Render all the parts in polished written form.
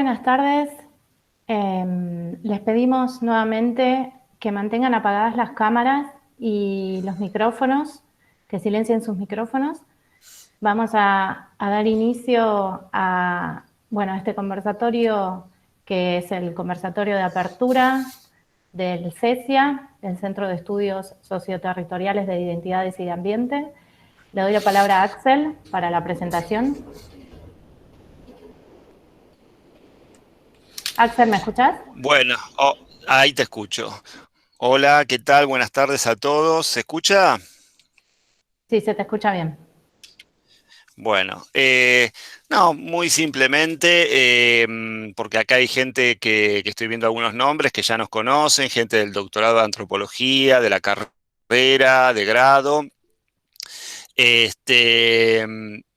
Buenas tardes. Les pedimos nuevamente que mantengan apagadas las cámaras y los micrófonos, que silencien sus micrófonos. Vamos a dar inicio a este conversatorio, que es el conversatorio de apertura del CESIA, el Centro de Estudios Socioterritoriales de Identidades y de Ambiente. Le doy la palabra a Axel para la presentación. Axel, ¿me escuchás? Bueno, ahí te escucho. Hola, ¿qué tal? Buenas tardes a todos. ¿Se escucha? Sí, se te escucha bien. Bueno, no, muy simplemente, porque acá hay gente que estoy viendo algunos nombres que ya nos conocen, gente del doctorado de antropología, de la carrera, de grado.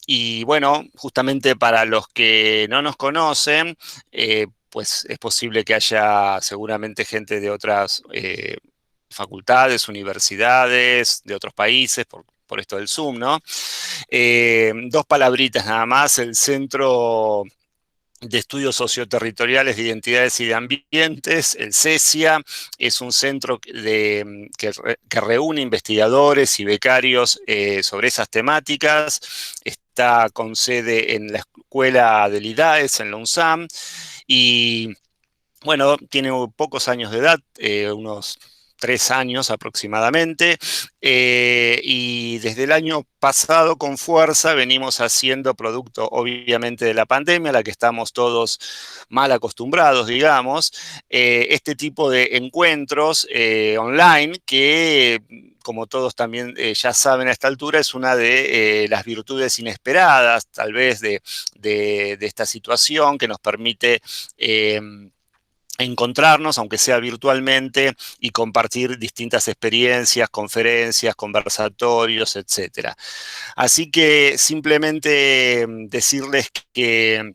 Y bueno, justamente para los que no nos conocen, pues es posible que haya seguramente gente de otras facultades, universidades, de otros países, por esto del Zoom, ¿no? Dos palabritas nada más, el Centro de Estudios Socioterritoriales de Identidades y de Ambientes, el CESIA, es un centro que reúne investigadores y becarios sobre esas temáticas. Está con sede en la Escuela del IDAES, en la UNSAM, y bueno, tiene pocos años de edad, unos 3 años aproximadamente, y desde el año pasado con fuerza venimos haciendo, producto obviamente de la pandemia, a la que estamos todos mal acostumbrados, digamos, este tipo de encuentros online que, como todos también ya saben a esta altura, es una de las virtudes inesperadas, tal vez, de esta situación que nos permite encontrarnos, aunque sea virtualmente, y compartir distintas experiencias, conferencias, conversatorios, etcétera. Así que simplemente decirles que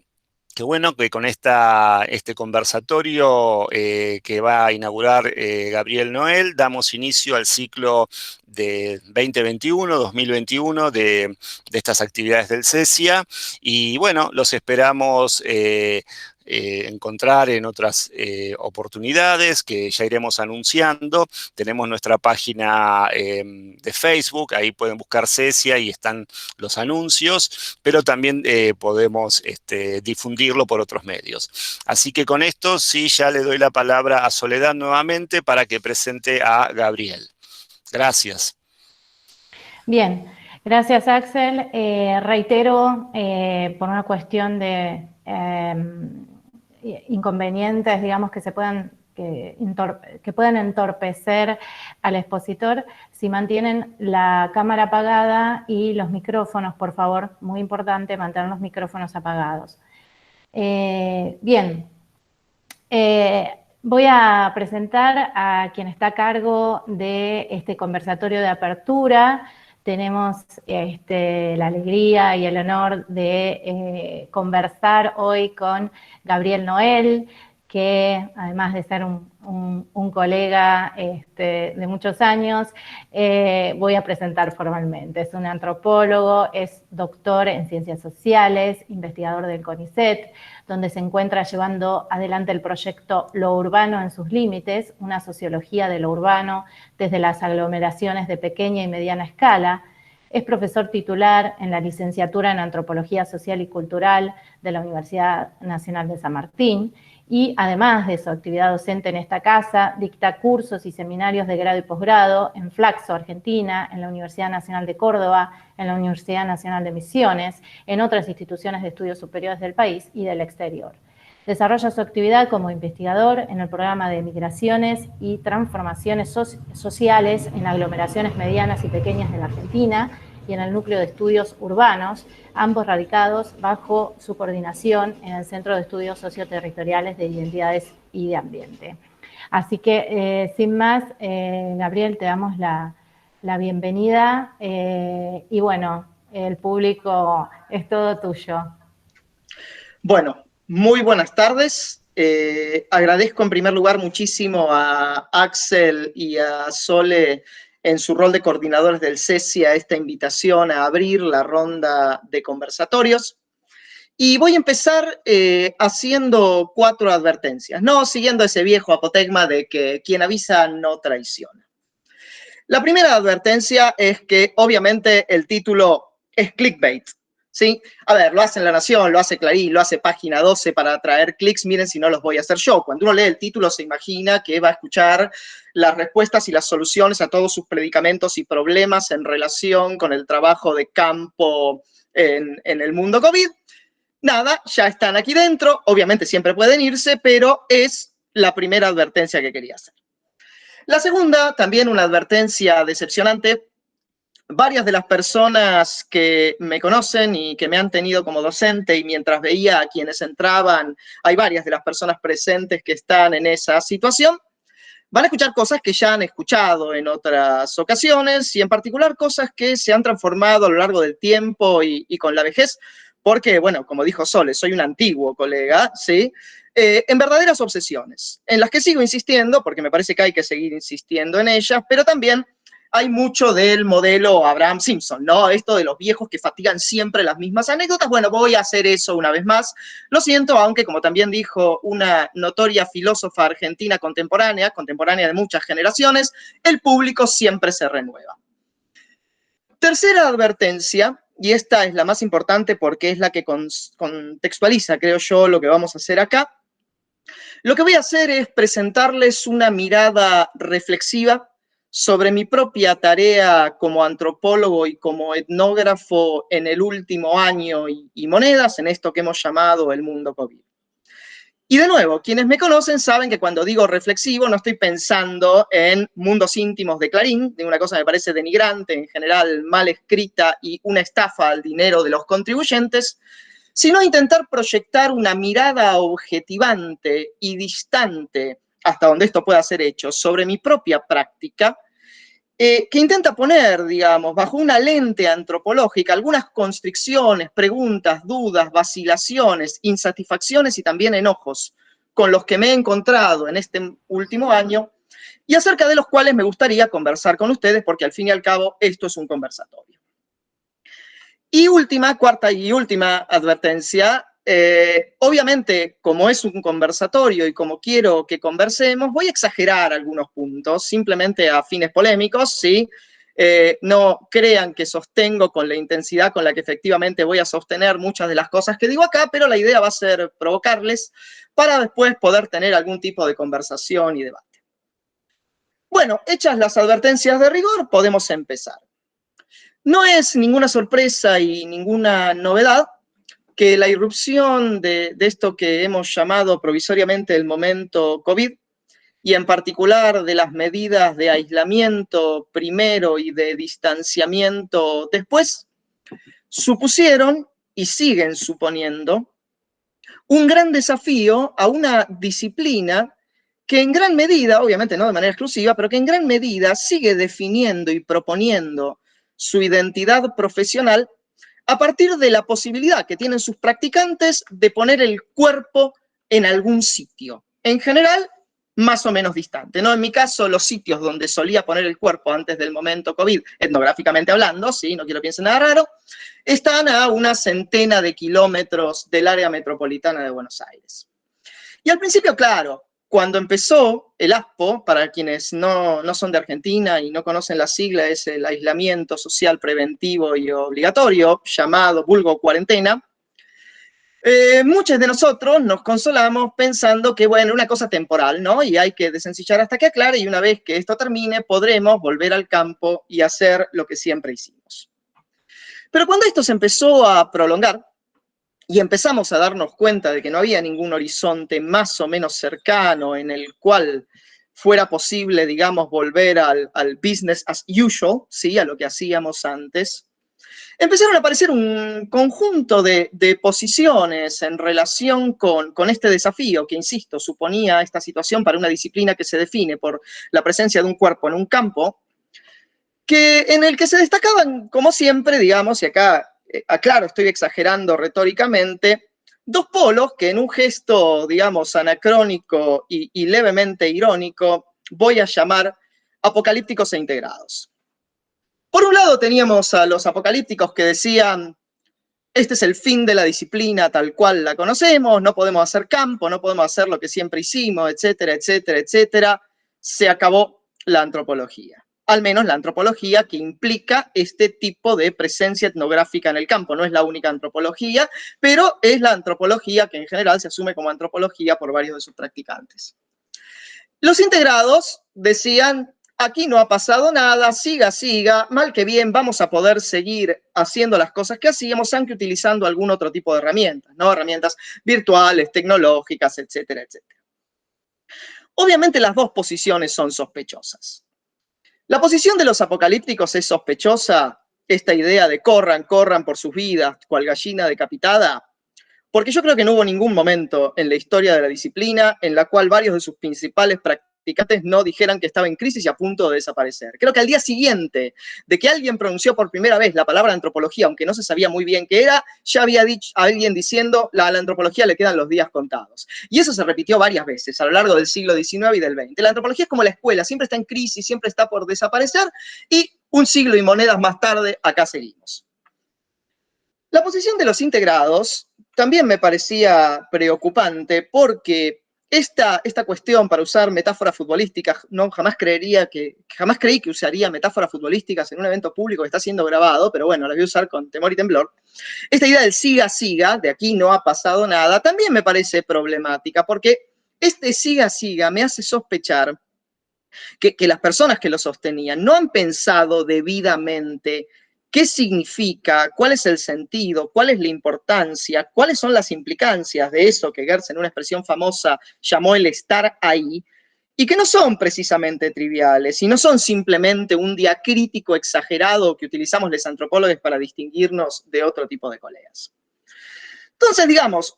bueno, que con este conversatorio que va a inaugurar Gabriel Noel, damos inicio al ciclo de 2021-2021 de estas actividades del CESIA, y bueno, los esperamos encontrar en otras oportunidades que ya iremos anunciando. Tenemos nuestra página de Facebook, ahí pueden buscar CESIA y están los anuncios, pero también podemos difundirlo por otros medios. Así que con esto sí ya le doy la palabra a Soledad nuevamente para que presente a Gabriel. Gracias. Bien, gracias Axel. Reitero, por una cuestión de inconvenientes, digamos, que puedan entorpecer al expositor, si mantienen la cámara apagada y los micrófonos, por favor, muy importante, mantener los micrófonos apagados. Bien. Voy a presentar a quien está a cargo de este conversatorio de apertura. Tenemos la alegría y el honor de conversar hoy con Gabriel Noel, que además de ser un colega de muchos años, voy a presentar formalmente. Es un antropólogo, es doctor en ciencias sociales, investigador del CONICET, donde se encuentra llevando adelante el proyecto Lo Urbano en sus Límites, una sociología de lo urbano desde las aglomeraciones de pequeña y mediana escala. Es profesor titular en la licenciatura en Antropología Social y Cultural de la Universidad Nacional de San Martín, y además de su actividad docente en esta casa, dicta cursos y seminarios de grado y posgrado en Flaxo, Argentina, en la Universidad Nacional de Córdoba, en la Universidad Nacional de Misiones, en otras instituciones de estudios superiores del país y del exterior. Desarrolla su actividad como investigador en el programa de migraciones y transformaciones sociales en aglomeraciones medianas y pequeñas de la Argentina y en el núcleo de estudios urbanos, ambos radicados bajo su coordinación en el Centro de Estudios Socioterritoriales de Identidades y de Ambiente. Así que, sin más, Gabriel, te damos la bienvenida y bueno, el público es todo tuyo. Bueno, muy buenas tardes. Agradezco en primer lugar muchísimo a Axel y a Sole en su rol de coordinadores del CESIA esta invitación a abrir la ronda de conversatorios. Y voy a empezar haciendo 4 advertencias, no siguiendo ese viejo apotegma de que quien avisa no traiciona. La primera advertencia es que obviamente el título es clickbait, ¿sí? A ver, lo hace La Nación, lo hace Clarín, lo hace Página 12 para atraer clics, miren si no los voy a hacer yo. Cuando uno lee el título se imagina que va a escuchar las respuestas y las soluciones a todos sus predicamentos y problemas en relación con el trabajo de campo en el mundo COVID. Nada, ya están aquí dentro, obviamente siempre pueden irse, pero es la primera advertencia que quería hacer. La segunda, también una advertencia decepcionante. Varias de las personas que me conocen y que me han tenido como docente y mientras veía a quienes entraban, hay varias de las personas presentes que están en esa situación, van a escuchar cosas que ya han escuchado en otras ocasiones y en particular cosas que se han transformado a lo largo del tiempo y con la vejez, porque, bueno, como dijo Sole, soy un antiguo colega, ¿sí? En verdaderas obsesiones, en las que sigo insistiendo, porque me parece que hay que seguir insistiendo en ellas, pero también hay mucho del modelo Abraham Simpson, ¿no? Esto de los viejos que fatigan siempre las mismas anécdotas. Bueno, voy a hacer eso una vez más. Lo siento, aunque como también dijo una notoria filósofa argentina contemporánea de muchas generaciones, el público siempre se renueva. Tercera advertencia, y esta es la más importante porque es la que contextualiza, creo yo, lo que vamos a hacer acá. Lo que voy a hacer es presentarles una mirada reflexiva sobre mi propia tarea como antropólogo y como etnógrafo en el último año y monedas en esto que hemos llamado el mundo COVID. Y de nuevo, quienes me conocen saben que cuando digo reflexivo no estoy pensando en mundos íntimos de Clarín, de una cosa que me parece denigrante, en general mal escrita y una estafa al dinero de los contribuyentes, sino intentar proyectar una mirada objetivante y distante, hasta donde esto pueda ser hecho, sobre mi propia práctica, que intenta poner, digamos, bajo una lente antropológica algunas constricciones, preguntas, dudas, vacilaciones, insatisfacciones y también enojos con los que me he encontrado en este último año y acerca de los cuales me gustaría conversar con ustedes porque al fin y al cabo esto es un conversatorio. Y cuarta y última advertencia, obviamente como es un conversatorio y como quiero que conversemos, voy a exagerar algunos puntos, simplemente a fines polémicos, ¿sí? No crean que sostengo con la intensidad con la que efectivamente voy a sostener muchas de las cosas que digo acá, pero la idea va a ser provocarles para después poder tener algún tipo de conversación y debate. Bueno, hechas las advertencias de rigor, podemos empezar. No es ninguna sorpresa y ninguna novedad que la irrupción de esto que hemos llamado provisoriamente el momento COVID, y en particular de las medidas de aislamiento primero y de distanciamiento después, supusieron y siguen suponiendo un gran desafío a una disciplina que en gran medida, obviamente no de manera exclusiva, pero que en gran medida sigue definiendo y proponiendo su identidad profesional a partir de la posibilidad que tienen sus practicantes de poner el cuerpo en algún sitio. En general, más o menos distante, ¿no? En mi caso, los sitios donde solía poner el cuerpo antes del momento COVID, etnográficamente hablando, ¿sí? No quiero que piensen nada raro, están a una centena de kilómetros del área metropolitana de Buenos Aires. Y al principio, claro, cuando empezó el ASPO, para quienes no son de Argentina y no conocen la sigla, es el aislamiento social preventivo y obligatorio, llamado vulgo cuarentena, muchos de nosotros nos consolamos pensando que, bueno, una cosa temporal, ¿no? Y hay que desencillar hasta que aclare, y una vez que esto termine, podremos volver al campo y hacer lo que siempre hicimos. Pero cuando esto se empezó a prolongar, y empezamos a darnos cuenta de que no había ningún horizonte más o menos cercano en el cual fuera posible, digamos, volver al business as usual, ¿sí? A lo que hacíamos antes, empezaron a aparecer un conjunto de posiciones en relación con este desafío que, insisto, suponía esta situación para una disciplina que se define por la presencia de un cuerpo en un campo, en el que se destacaban, como siempre, digamos, y acá, aclaro, estoy exagerando retóricamente, dos polos que en un gesto, digamos, anacrónico y levemente irónico, voy a llamar apocalípticos e integrados. Por un lado teníamos a los apocalípticos que decían, este es el fin de la disciplina tal cual la conocemos, no podemos hacer campo, no podemos hacer lo que siempre hicimos, etcétera, etcétera, etcétera. Se acabó la antropología. Al menos la antropología que implica este tipo de presencia etnográfica en el campo. No es la única antropología, pero es la antropología que en general se asume como antropología por varios de sus practicantes. Los integrados decían, aquí no ha pasado nada, siga, siga, mal que bien vamos a poder seguir haciendo las cosas que hacíamos, aunque utilizando algún otro tipo de herramientas, ¿no? Herramientas virtuales, tecnológicas, etcétera, etcétera. Obviamente las dos posiciones son sospechosas. La posición de los apocalípticos es sospechosa, esta idea de corran, corran por sus vidas, cual gallina decapitada, porque yo creo que no hubo ningún momento en la historia de la disciplina en la cual varios de sus principales practicantes no dijeran que estaba en crisis y a punto de desaparecer. Creo que al día siguiente de que alguien pronunció por primera vez la palabra antropología, aunque no se sabía muy bien qué era, ya había dicho alguien diciendo a la antropología le quedan los días contados. Y eso se repitió varias veces a lo largo del siglo XIX y del XX. La antropología es como la escuela, siempre está en crisis, siempre está por desaparecer y un siglo y monedas más tarde acá seguimos. La posición de los integrados también me parecía preocupante porque esta cuestión, para usar metáforas futbolísticas, jamás creí que usaría metáforas futbolísticas en un evento público que está siendo grabado, pero bueno, las voy a usar con temor y temblor. Esta idea del siga, siga, de aquí no ha pasado nada, también me parece problemática porque este siga, siga me hace sospechar que las personas que lo sostenían no han pensado debidamente qué significa, cuál es el sentido, cuál es la importancia, cuáles son las implicancias de eso que Gertz en una expresión famosa llamó el estar ahí, y que no son precisamente triviales, y no son simplemente un diacrítico exagerado que utilizamos los antropólogos para distinguirnos de otro tipo de colegas. Entonces, digamos,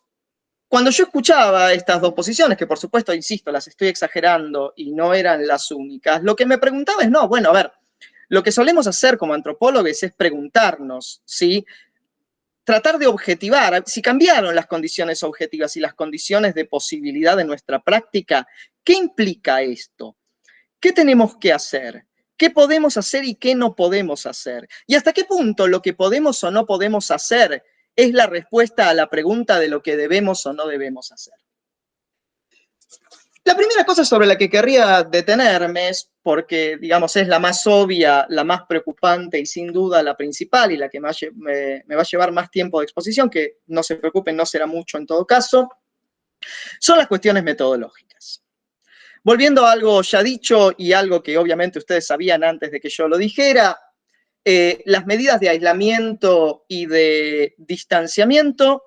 cuando yo escuchaba estas dos posiciones, que por supuesto, insisto, las estoy exagerando y no eran las únicas, lo que me preguntaba es, no, bueno, a ver, lo que solemos hacer como antropólogos es preguntarnos, ¿sí? Tratar de objetivar, si cambiaron las condiciones objetivas y las condiciones de posibilidad de nuestra práctica, ¿qué implica esto? ¿Qué tenemos que hacer? ¿Qué podemos hacer y qué no podemos hacer? ¿Y hasta qué punto lo que podemos o no podemos hacer es la respuesta a la pregunta de lo que debemos o no debemos hacer? La primera cosa sobre la que querría detenerme es porque, digamos, es la más obvia, la más preocupante y sin duda la principal y la que me va a llevar más tiempo de exposición, que no se preocupen, no será mucho en todo caso, son las cuestiones metodológicas. Volviendo a algo ya dicho y algo que obviamente ustedes sabían antes de que yo lo dijera, las medidas de aislamiento y de distanciamiento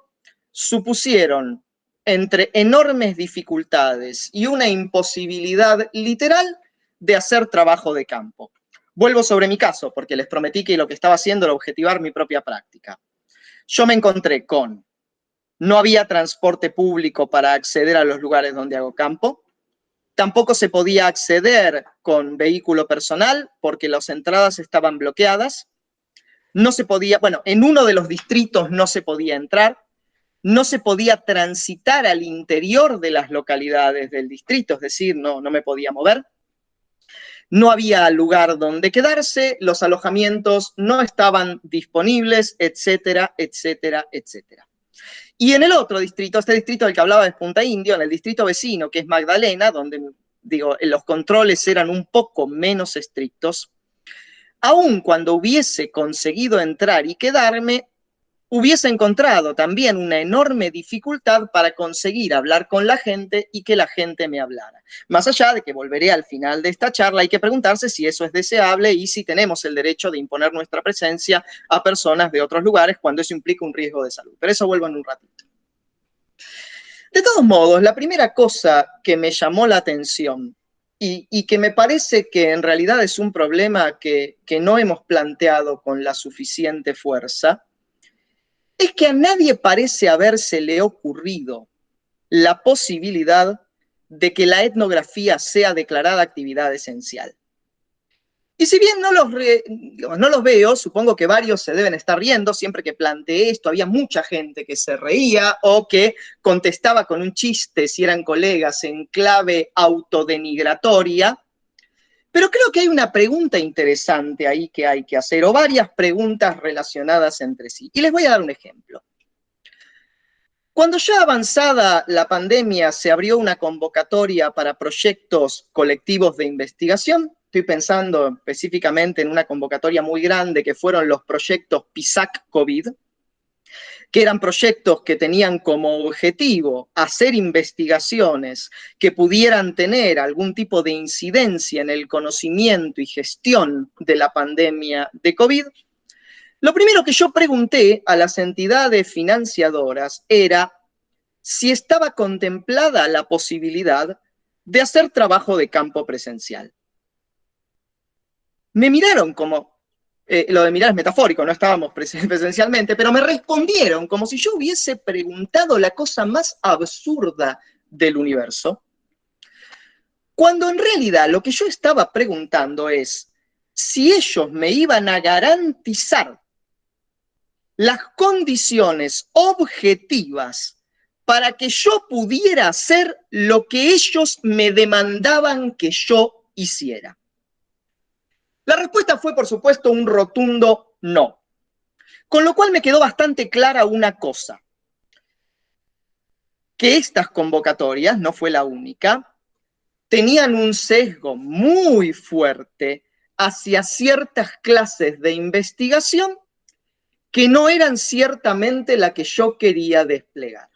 supusieron entre enormes dificultades y una imposibilidad literal de hacer trabajo de campo. Vuelvo sobre mi caso, porque les prometí que lo que estaba haciendo era objetivar mi propia práctica. Yo me encontré con, no había transporte público para acceder a los lugares donde hago campo, tampoco se podía acceder con vehículo personal porque las entradas estaban bloqueadas, no se podía, bueno, en uno de los distritos no se podía entrar, no se podía transitar al interior de las localidades del distrito, es decir, no me podía mover. No había lugar donde quedarse, los alojamientos no estaban disponibles, etcétera, etcétera, etcétera. Y en el otro distrito, este distrito del que hablaba es Punta Indio, en el distrito vecino, que es Magdalena, donde, digo, los controles eran un poco menos estrictos, aun cuando hubiese conseguido entrar y quedarme, hubiese encontrado también una enorme dificultad para conseguir hablar con la gente y que la gente me hablara. Más allá de que volveré al final de esta charla, hay que preguntarse si eso es deseable y si tenemos el derecho de imponer nuestra presencia a personas de otros lugares cuando eso implica un riesgo de salud. Pero eso vuelvo en un ratito. De todos modos, la primera cosa que me llamó la atención y que me parece que en realidad es un problema que no hemos planteado con la suficiente fuerza, es que a nadie parece habérsele ocurrido la posibilidad de que la etnografía sea declarada actividad esencial. Y si bien no los veo, supongo que varios se deben estar riendo, siempre que planteé esto había mucha gente que se reía o que contestaba con un chiste si eran colegas en clave autodenigratoria, Pero creo que hay una pregunta interesante ahí que hay que hacer, o varias preguntas relacionadas entre sí. Y les voy a dar un ejemplo. Cuando ya avanzada la pandemia se abrió una convocatoria para proyectos colectivos de investigación, estoy pensando específicamente en una convocatoria muy grande que fueron los proyectos PISAC COVID, que eran proyectos que tenían como objetivo hacer investigaciones que pudieran tener algún tipo de incidencia en el conocimiento y gestión de la pandemia de COVID. Lo primero que yo pregunté a las entidades financiadoras era si estaba contemplada la posibilidad de hacer trabajo de campo presencial. Me miraron como, lo de mirar es metafórico, no estábamos presencialmente, pero me respondieron como si yo hubiese preguntado la cosa más absurda del universo, cuando en realidad lo que yo estaba preguntando es si ellos me iban a garantizar las condiciones objetivas para que yo pudiera hacer lo que ellos me demandaban que yo hiciera. La respuesta fue, por supuesto, un rotundo no. Con lo cual me quedó bastante clara una cosa, que estas convocatorias, no fue la única, tenían un sesgo muy fuerte hacia ciertas clases de investigación que no eran ciertamente la que yo quería desplegar.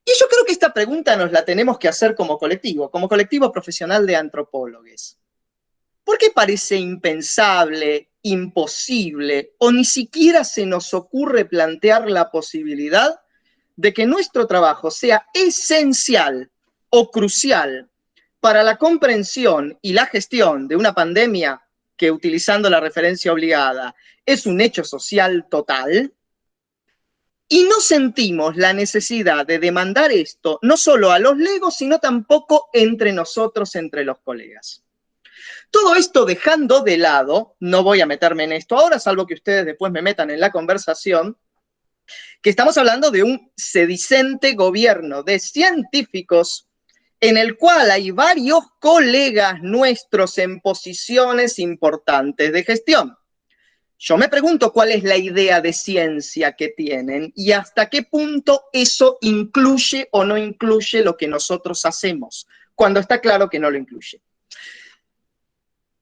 Y yo creo que esta pregunta nos la tenemos que hacer como colectivo profesional de antropólogos. ¿Por qué parece impensable, imposible, o ni siquiera se nos ocurre plantear la posibilidad de que nuestro trabajo sea esencial o crucial para la comprensión y la gestión de una pandemia que, utilizando la referencia obligada, es un hecho social total? Y no sentimos la necesidad de demandar esto, no solo a los legos, sino tampoco entre nosotros, entre los colegas. Todo esto dejando de lado, no voy a meterme en esto ahora, salvo que ustedes después me metan en la conversación, que estamos hablando de un sedicente gobierno de científicos en el cual hay varios colegas nuestros en posiciones importantes de gestión. Yo me pregunto cuál es la idea de ciencia que tienen y hasta qué punto eso incluye o no incluye lo que nosotros hacemos, cuando está claro que no lo incluye.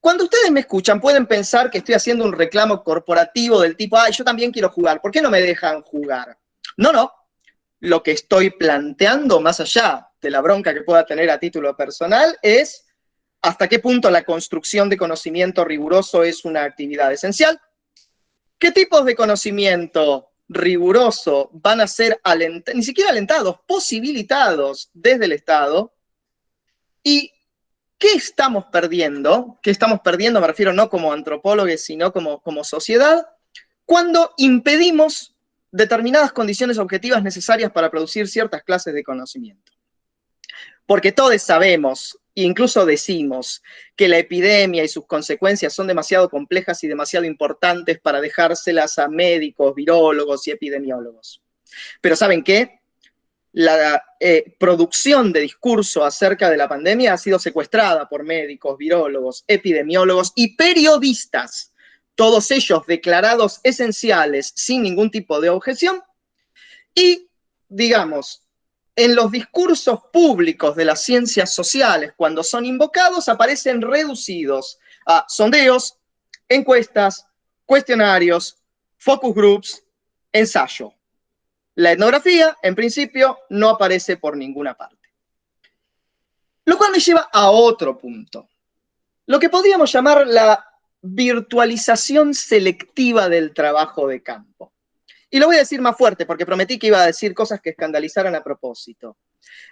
Cuando ustedes me escuchan, pueden pensar que estoy haciendo un reclamo corporativo del tipo, yo también quiero jugar, ¿por qué no me dejan jugar? No. Lo que estoy planteando, más allá de la bronca que pueda tener a título personal, es hasta qué punto la construcción de conocimiento riguroso es una actividad esencial. ¿Qué tipos de conocimiento riguroso van a ser ni siquiera alentados, posibilitados desde el Estado? ¿Y qué estamos perdiendo? ¿Qué estamos perdiendo? Me refiero no como antropólogos, sino como sociedad, cuando impedimos determinadas condiciones objetivas necesarias para producir ciertas clases de conocimiento. Porque todos sabemos, incluso decimos, que la epidemia y sus consecuencias son demasiado complejas y demasiado importantes para dejárselas a médicos, virólogos y epidemiólogos. Pero ¿saben qué? La producción de discurso acerca de la pandemia ha sido secuestrada por médicos, virólogos, epidemiólogos y periodistas, todos ellos declarados esenciales sin ningún tipo de objeción, y, digamos, en los discursos públicos de las ciencias sociales, cuando son invocados, aparecen reducidos a sondeos, encuestas, cuestionarios, focus groups, ensayo. La etnografía, en principio, no aparece por ninguna parte. Lo cual me lleva a otro punto. Lo que podríamos llamar la virtualización selectiva del trabajo de campo. Y lo voy a decir más fuerte, porque prometí que iba a decir cosas que escandalizaran a propósito.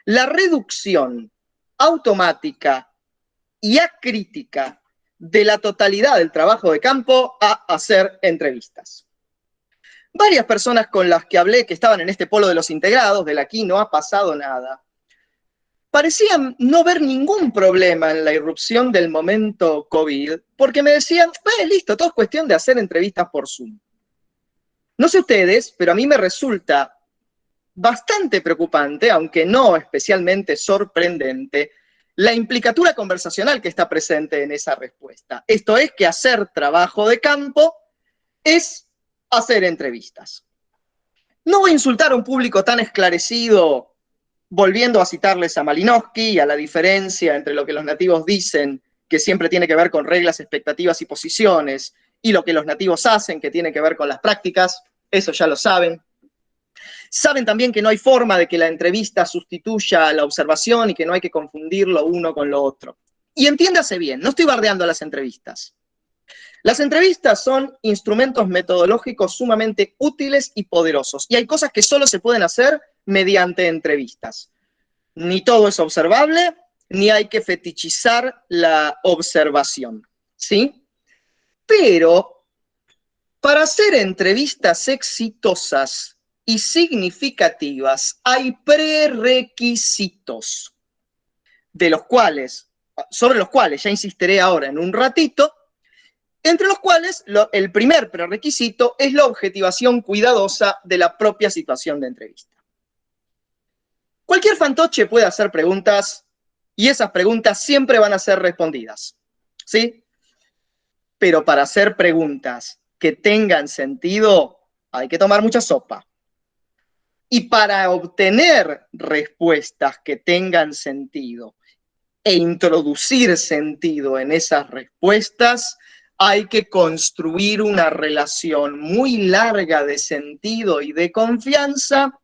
La reducción automática y acrítica de la totalidad del trabajo de campo a hacer entrevistas. Varias personas con las que hablé que estaban en este polo de los integrados, del aquí no ha pasado nada, parecían no ver ningún problema en la irrupción del momento COVID, porque me decían, listo, todo es cuestión de hacer entrevistas por Zoom. No sé ustedes, pero a mí me resulta bastante preocupante, aunque no especialmente sorprendente, la implicatura conversacional que está presente en esa respuesta. Esto es que hacer trabajo de campo es hacer entrevistas. No voy a insultar a un público tan esclarecido, volviendo a citarles a Malinowski y a la diferencia entre lo que los nativos dicen, que siempre tiene que ver con reglas, expectativas y posiciones, y lo que los nativos hacen, que tiene que ver con las prácticas. Eso ya lo saben. Saben también que no hay forma de que la entrevista sustituya a la observación y que no hay que confundir lo uno con lo otro. Y entiéndase bien, no estoy bardeando a las entrevistas. Las entrevistas son instrumentos metodológicos sumamente útiles y poderosos. Y hay cosas que solo se pueden hacer mediante entrevistas. Ni todo es observable, ni hay que fetichizar la observación, ¿sí? Pero para hacer entrevistas exitosas y significativas hay prerequisitos sobre los cuales ya insistiré ahora en un ratito, entre los cuales el primer prerequisito es la objetivación cuidadosa de la propia situación de entrevista. Cualquier fantoche puede hacer preguntas y esas preguntas siempre van a ser respondidas, ¿sí? Pero para hacer preguntas que tengan sentido hay que tomar mucha sopa. Y para obtener respuestas que tengan sentido e introducir sentido en esas respuestas, hay que construir una relación muy larga de sentido y de confianza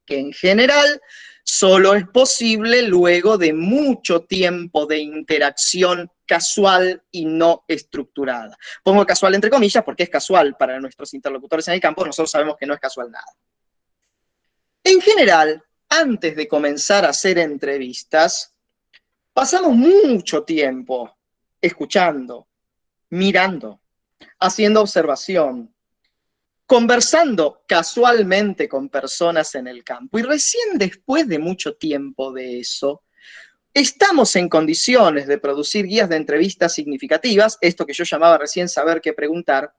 que en general solo es posible luego de mucho tiempo de interacción casual y no estructurada. Pongo casual entre comillas porque es casual para nuestros interlocutores en el campo, nosotros sabemos que no es casual nada. En general, antes de comenzar a hacer entrevistas, pasamos mucho tiempo escuchando, mirando, haciendo observación, conversando casualmente con personas en el campo. Y recién después de mucho tiempo de eso, estamos en condiciones de producir guías de entrevistas significativas, esto que yo llamaba recién saber qué preguntar,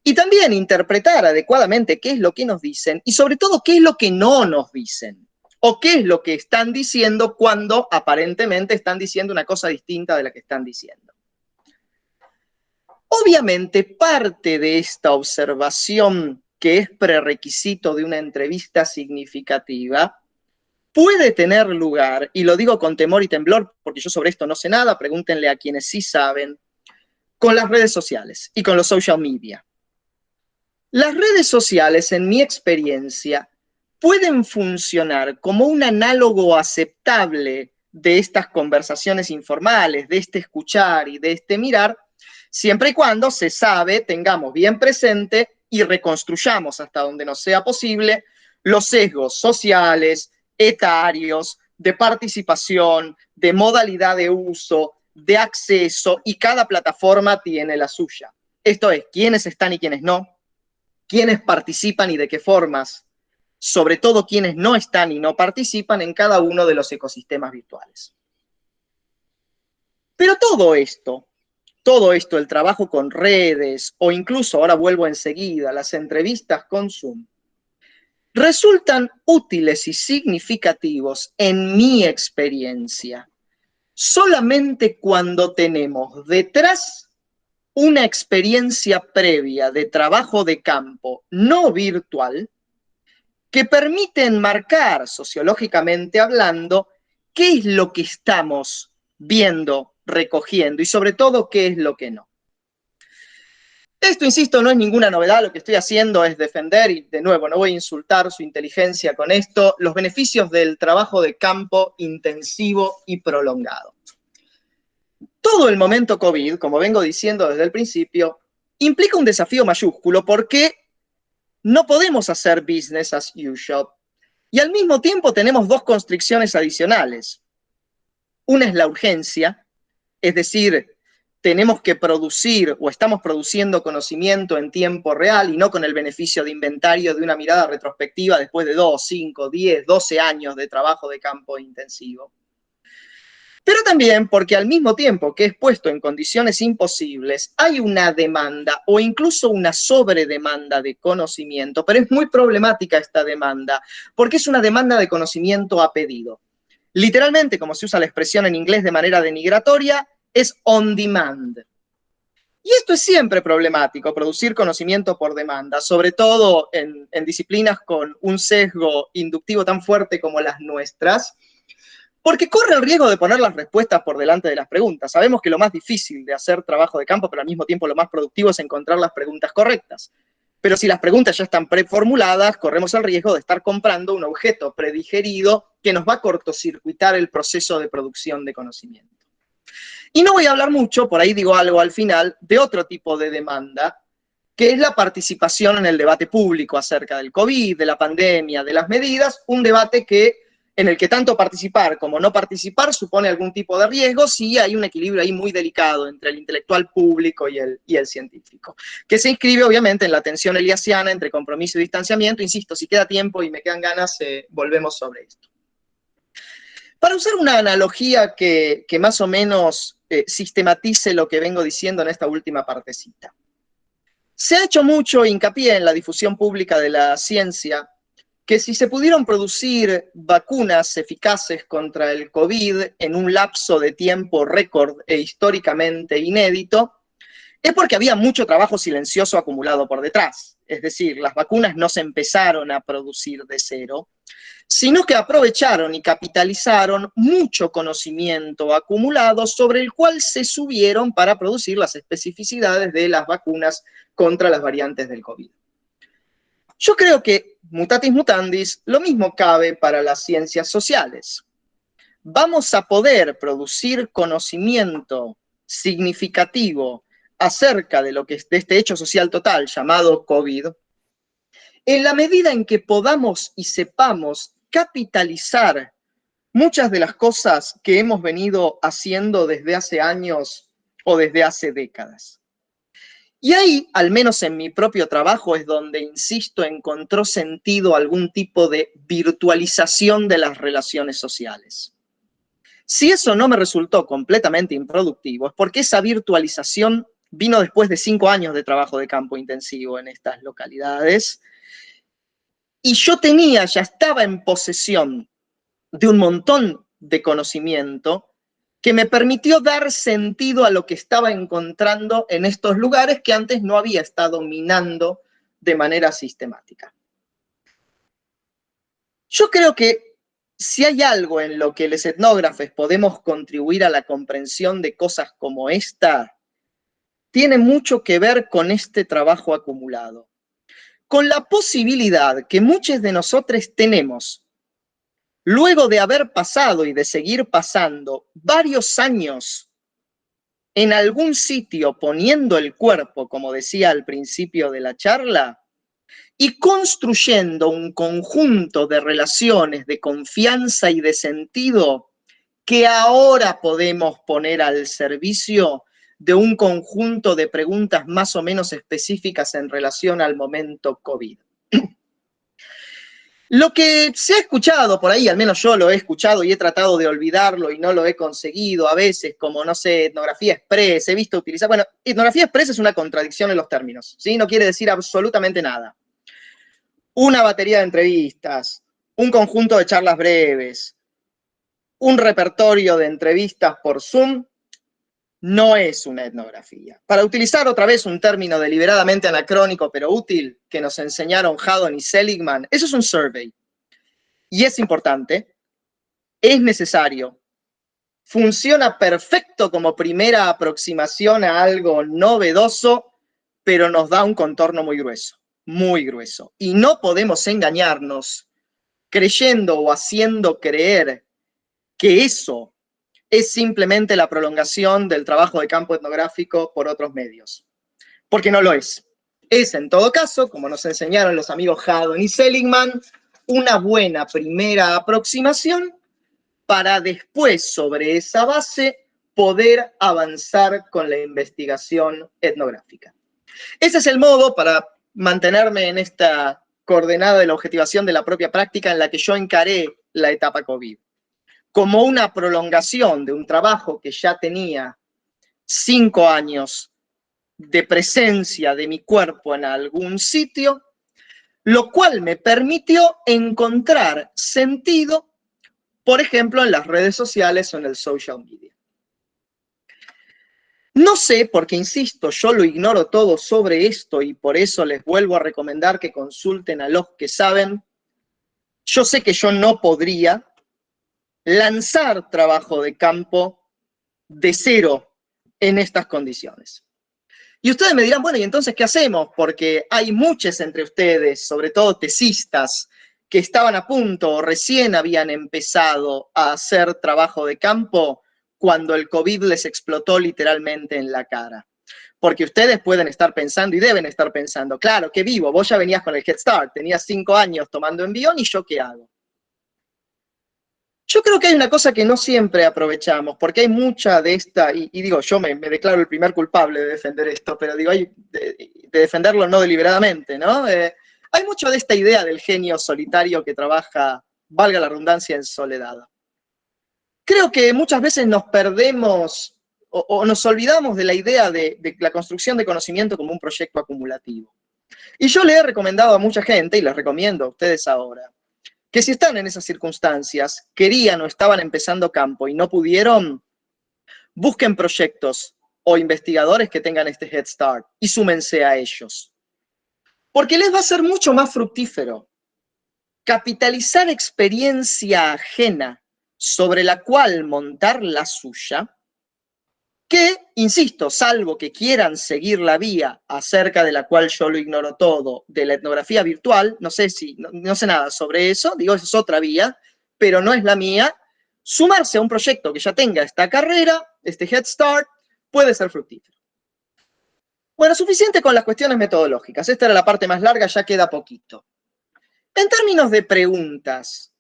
y también interpretar adecuadamente qué es lo que nos dicen y sobre todo qué es lo que no nos dicen o qué es lo que están diciendo cuando aparentemente están diciendo una cosa distinta de la que están diciendo. Obviamente, parte de esta observación que es prerequisito de una entrevista significativa puede tener lugar, y lo digo con temor y temblor porque yo sobre esto no sé nada, pregúntenle a quienes sí saben, con las redes sociales y con los social media. Las redes sociales, en mi experiencia, pueden funcionar como un análogo aceptable de estas conversaciones informales, de este escuchar y de este mirar, siempre y cuando se sabe, tengamos bien presente y reconstruyamos hasta donde nos sea posible los sesgos sociales, etarios, de participación, de modalidad de uso, de acceso, y cada plataforma tiene la suya. Esto es, quiénes están y quiénes no, quiénes participan y de qué formas, sobre todo quienes no están y no participan en cada uno de los ecosistemas virtuales. Pero todo esto, el trabajo con redes, o incluso, ahora vuelvo enseguida, las entrevistas con Zoom, resultan útiles y significativos en mi experiencia solamente cuando tenemos detrás una experiencia previa de trabajo de campo no virtual que permite enmarcar, sociológicamente hablando, qué es lo que estamos viendo, recogiendo y sobre todo qué es lo que no. Esto, insisto, no es ninguna novedad, lo que estoy haciendo es defender, y de nuevo, no voy a insultar su inteligencia con esto, los beneficios del trabajo de campo intensivo y prolongado. Todo el momento COVID, como vengo diciendo desde el principio, implica un desafío mayúsculo porque no podemos hacer business as usual. Y al mismo tiempo tenemos dos constricciones adicionales. Una es la urgencia, es decir, tenemos que producir o estamos produciendo conocimiento en tiempo real y no con el beneficio de inventario de una mirada retrospectiva después de 2, 5, 10, 12 años de trabajo de campo intensivo. Pero también porque al mismo tiempo que es puesto en condiciones imposibles, hay una demanda o incluso una sobredemanda de conocimiento, pero es muy problemática esta demanda, porque es una demanda de conocimiento a pedido. Literalmente, como se usa la expresión en inglés de manera denigratoria, es on demand. Y esto es siempre problemático, producir conocimiento por demanda, sobre todo en disciplinas con un sesgo inductivo tan fuerte como las nuestras, porque corre el riesgo de poner las respuestas por delante de las preguntas. Sabemos que lo más difícil de hacer trabajo de campo, pero al mismo tiempo lo más productivo, es encontrar las preguntas correctas. Pero si las preguntas ya están preformuladas, corremos el riesgo de estar comprando un objeto predigerido que nos va a cortocircuitar el proceso de producción de conocimiento. Y no voy a hablar mucho, por ahí digo algo al final, de otro tipo de demanda, que es la participación en el debate público acerca del COVID, de la pandemia, de las medidas, un debate en el que tanto participar como no participar supone algún tipo de riesgo, si hay un equilibrio ahí muy delicado entre el intelectual público y el científico, que se inscribe obviamente en la tensión eliasiana entre compromiso y distanciamiento. Insisto, si queda tiempo y me quedan ganas, volvemos sobre esto. Para usar una analogía que más o menos sistematice lo que vengo diciendo en esta última partecita. Se ha hecho mucho hincapié en la difusión pública de la ciencia que si se pudieron producir vacunas eficaces contra el COVID en un lapso de tiempo récord e históricamente inédito, es porque había mucho trabajo silencioso acumulado por detrás. Es decir, las vacunas no se empezaron a producir de cero, sino que aprovecharon y capitalizaron mucho conocimiento acumulado sobre el cual se subieron para producir las especificidades de las vacunas contra las variantes del COVID. Yo creo que, mutatis mutandis, lo mismo cabe para las ciencias sociales. Vamos a poder producir conocimiento significativo acerca de este hecho social total llamado COVID, en la medida en que podamos y sepamos capitalizar muchas de las cosas que hemos venido haciendo desde hace años o desde hace décadas. Y ahí, al menos en mi propio trabajo, es donde, insisto, encontró sentido algún tipo de virtualización de las relaciones sociales. Si eso no me resultó completamente improductivo, es porque esa virtualización vino después de 5 años de trabajo de campo intensivo en estas localidades, y yo ya estaba en posesión de un montón de conocimiento que me permitió dar sentido a lo que estaba encontrando en estos lugares que antes no había estado minando de manera sistemática. Yo creo que si hay algo en lo que los etnógrafos podemos contribuir a la comprensión de cosas como esta, tiene mucho que ver con este trabajo acumulado, con la posibilidad que muchos de nosotros tenemos, luego de haber pasado y de seguir pasando varios años en algún sitio poniendo el cuerpo, como decía al principio de la charla, y construyendo un conjunto de relaciones de confianza y de sentido que ahora podemos poner al servicio de un conjunto de preguntas más o menos específicas en relación al momento COVID. Lo que se ha escuchado por ahí, al menos yo lo he escuchado y he tratado de olvidarlo y no lo he conseguido a veces, como, no sé, etnografía express, he visto utilizar, bueno, etnografía express es una contradicción en los términos, ¿sí? No quiere decir absolutamente nada. Una batería de entrevistas, un conjunto de charlas breves, un repertorio de entrevistas por Zoom, no es una etnografía. Para utilizar otra vez un término deliberadamente anacrónico pero útil que nos enseñaron Haddon y Seligman, eso es un survey. Y es importante, es necesario, funciona perfecto como primera aproximación a algo novedoso, pero nos da un contorno muy grueso, muy grueso. Y no podemos engañarnos creyendo o haciendo creer que eso es simplemente la prolongación del trabajo de campo etnográfico por otros medios, porque no lo es. Es, en todo caso, como nos enseñaron los amigos Haddon y Seligman, una buena primera aproximación para después, sobre esa base, poder avanzar con la investigación etnográfica. Ese es el modo para mantenerme en esta coordenada de la objetivación de la propia práctica en la que yo encaré la etapa COVID, como una prolongación de un trabajo que ya tenía 5 años de presencia de mi cuerpo en algún sitio, lo cual me permitió encontrar sentido por ejemplo, en las redes sociales o en el social media. No sé, porque insisto, yo lo ignoro todo sobre esto y por eso les vuelvo a recomendar que consulten a los que saben. Yo sé que yo no podría lanzar trabajo de campo de cero en estas condiciones. Y ustedes me dirán, bueno, ¿y entonces qué hacemos? Porque hay muchos entre ustedes, sobre todo tesistas, que estaban a punto o recién habían empezado a hacer trabajo de campo cuando el COVID les explotó literalmente en la cara. Porque ustedes pueden estar pensando y deben estar pensando, claro, qué vivo, vos ya venías con el Head Start, tenías 5 años tomando envión y yo qué hago. Yo creo que hay una cosa que no siempre aprovechamos, porque hay mucha de esta, y digo, yo me declaro el primer culpable de defender esto, pero digo, de defenderlo no deliberadamente, ¿no? Hay mucho de esta idea del genio solitario que trabaja, valga la redundancia, en soledad. Creo que muchas veces nos perdemos o nos olvidamos de la idea de la construcción de conocimiento como un proyecto acumulativo. Y yo le he recomendado a mucha gente, y les recomiendo a ustedes ahora, que si están en esas circunstancias, querían o estaban empezando campo y no pudieron, busquen proyectos o investigadores que tengan este Head Start y súmense a ellos. Porque les va a ser mucho más fructífero capitalizar experiencia ajena sobre la cual montar la suya, que, insisto, salvo que quieran seguir la vía acerca de la cual yo lo ignoro todo, de la etnografía virtual, no sé nada sobre eso, digo, esa es otra vía, pero no es la mía, sumarse a un proyecto que ya tenga esta carrera, este Head Start, puede ser fructífero. Bueno, suficiente con las cuestiones metodológicas, esta era la parte más larga, ya queda poquito. En términos de preguntas,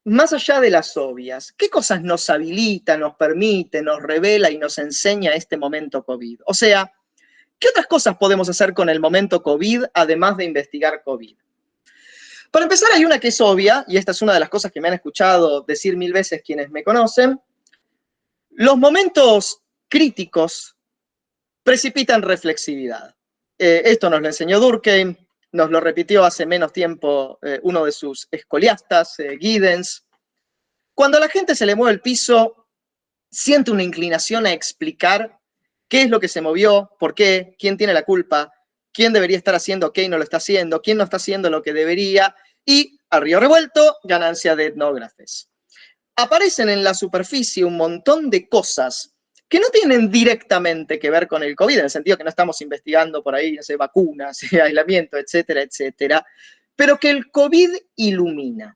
más allá de las obvias, ¿qué cosas nos habilita, nos permite, nos revela y nos enseña este momento COVID? O sea, ¿qué otras cosas podemos hacer con el momento COVID, además de investigar COVID? Para empezar, hay una que es obvia, y esta es una de las cosas que me han escuchado decir 1000 veces quienes me conocen. Los momentos críticos precipitan reflexividad. Esto nos lo enseñó Durkheim, nos lo repitió hace menos tiempo uno de sus escoliastas, Giddens. Cuando a la gente se le mueve el piso, siente una inclinación a explicar qué es lo que se movió, por qué, quién tiene la culpa, quién debería estar haciendo qué y no lo está haciendo, quién no está haciendo lo que debería, y a río revuelto, ganancia de etnógrafes. Aparecen en la superficie un montón de cosas que no tienen directamente que ver con el COVID, en el sentido que no estamos investigando por ahí, no sé, vacunas, aislamiento, etcétera, etcétera, pero que el COVID ilumina.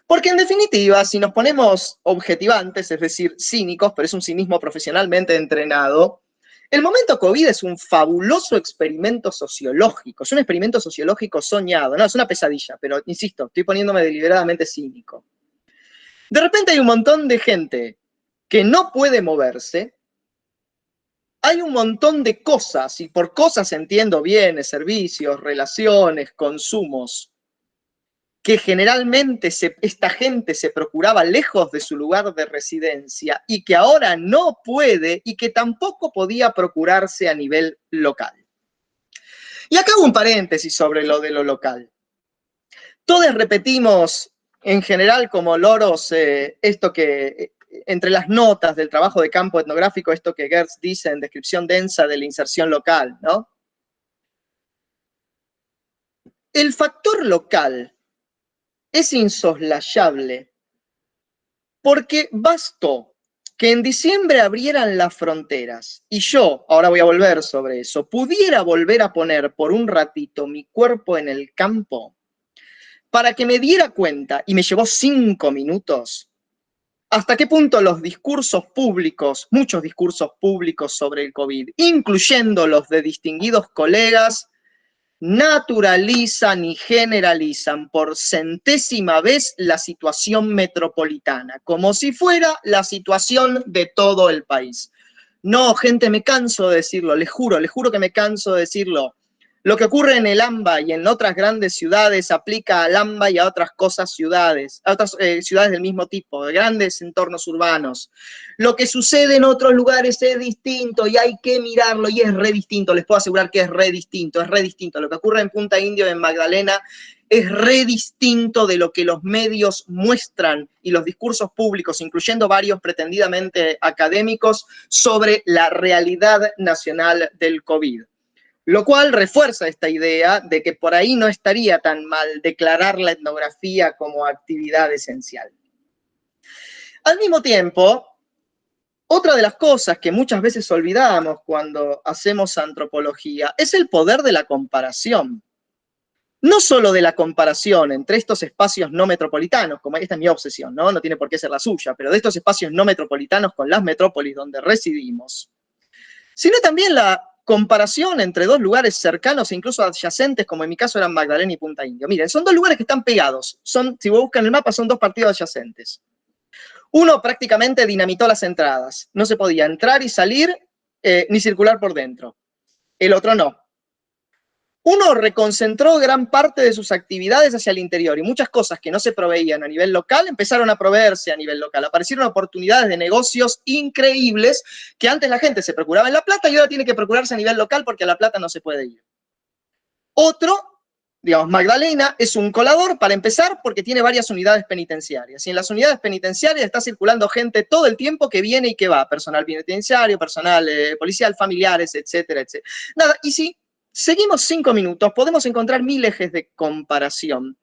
Porque en definitiva, si nos ponemos objetivantes, es decir, cínicos, pero es un cinismo profesionalmente entrenado, el momento COVID es un fabuloso experimento sociológico, es un experimento sociológico soñado, no, es una pesadilla, pero insisto, estoy poniéndome deliberadamente cínico. De repente hay un montón de gente que no puede moverse, hay un montón de cosas, y por cosas entiendo bienes, servicios, relaciones, consumos, que generalmente esta gente se procuraba lejos de su lugar de residencia y que ahora no puede y que tampoco podía procurarse a nivel local. Y acá hago un paréntesis sobre lo de lo local. Todos repetimos en general como loros esto que entre las notas del trabajo de campo etnográfico, esto que Gertz dice en descripción densa de la inserción local, ¿no? El factor local es insoslayable porque bastó que en diciembre abrieran las fronteras y yo, ahora voy a volver sobre eso, pudiera volver a poner por un ratito mi cuerpo en el campo para que me diera cuenta, y me llevó 5 minutos, hasta qué punto los discursos públicos, muchos discursos públicos sobre el COVID, incluyendo los de distinguidos colegas, naturalizan y generalizan por centésima vez la situación metropolitana, como si fuera la situación de todo el país. No, gente, me canso de decirlo, les juro que me canso de decirlo. Lo que ocurre en el AMBA y en otras grandes ciudades aplica al AMBA y a otras ciudades del mismo tipo, de grandes entornos urbanos. Lo que sucede en otros lugares es distinto y hay que mirarlo y es re distinto. Les puedo asegurar que es re distinto. Lo que ocurre en Punta Indio, en Magdalena, es re distinto de lo que los medios muestran y los discursos públicos, incluyendo varios pretendidamente académicos, sobre la realidad nacional del COVID. Lo cual refuerza esta idea de que por ahí no estaría tan mal declarar la etnografía como actividad esencial. Al mismo tiempo, otra de las cosas que muchas veces olvidamos cuando hacemos antropología es el poder de la comparación. No solo de la comparación entre estos espacios no metropolitanos, como esta es mi obsesión, ¿no? No tiene por qué ser la suya, pero de estos espacios no metropolitanos con las metrópolis donde residimos, sino también la comparación entre dos lugares cercanos e incluso adyacentes, como en mi caso eran Magdalena y Punta Indio. Miren, son dos lugares que están pegados. Si vos buscan el mapa, son dos partidos adyacentes. Uno prácticamente dinamitó las entradas. No se podía entrar y salir ni circular por dentro. El otro no. Uno reconcentró gran parte de sus actividades hacia el interior y muchas cosas que no se proveían a nivel local empezaron a proveerse a nivel local. Aparecieron oportunidades de negocios increíbles que antes la gente se procuraba en La Plata y ahora tiene que procurarse a nivel local porque a La Plata no se puede ir. Otro, digamos, Magdalena es un colador para empezar porque tiene varias unidades penitenciarias y en las unidades penitenciarias está circulando gente todo el tiempo que viene y que va, personal penitenciario, personal policial, familiares, etcétera, etcétera. Nada, y sí. Seguimos 5 minutos, podemos encontrar 1000 ejes de comparación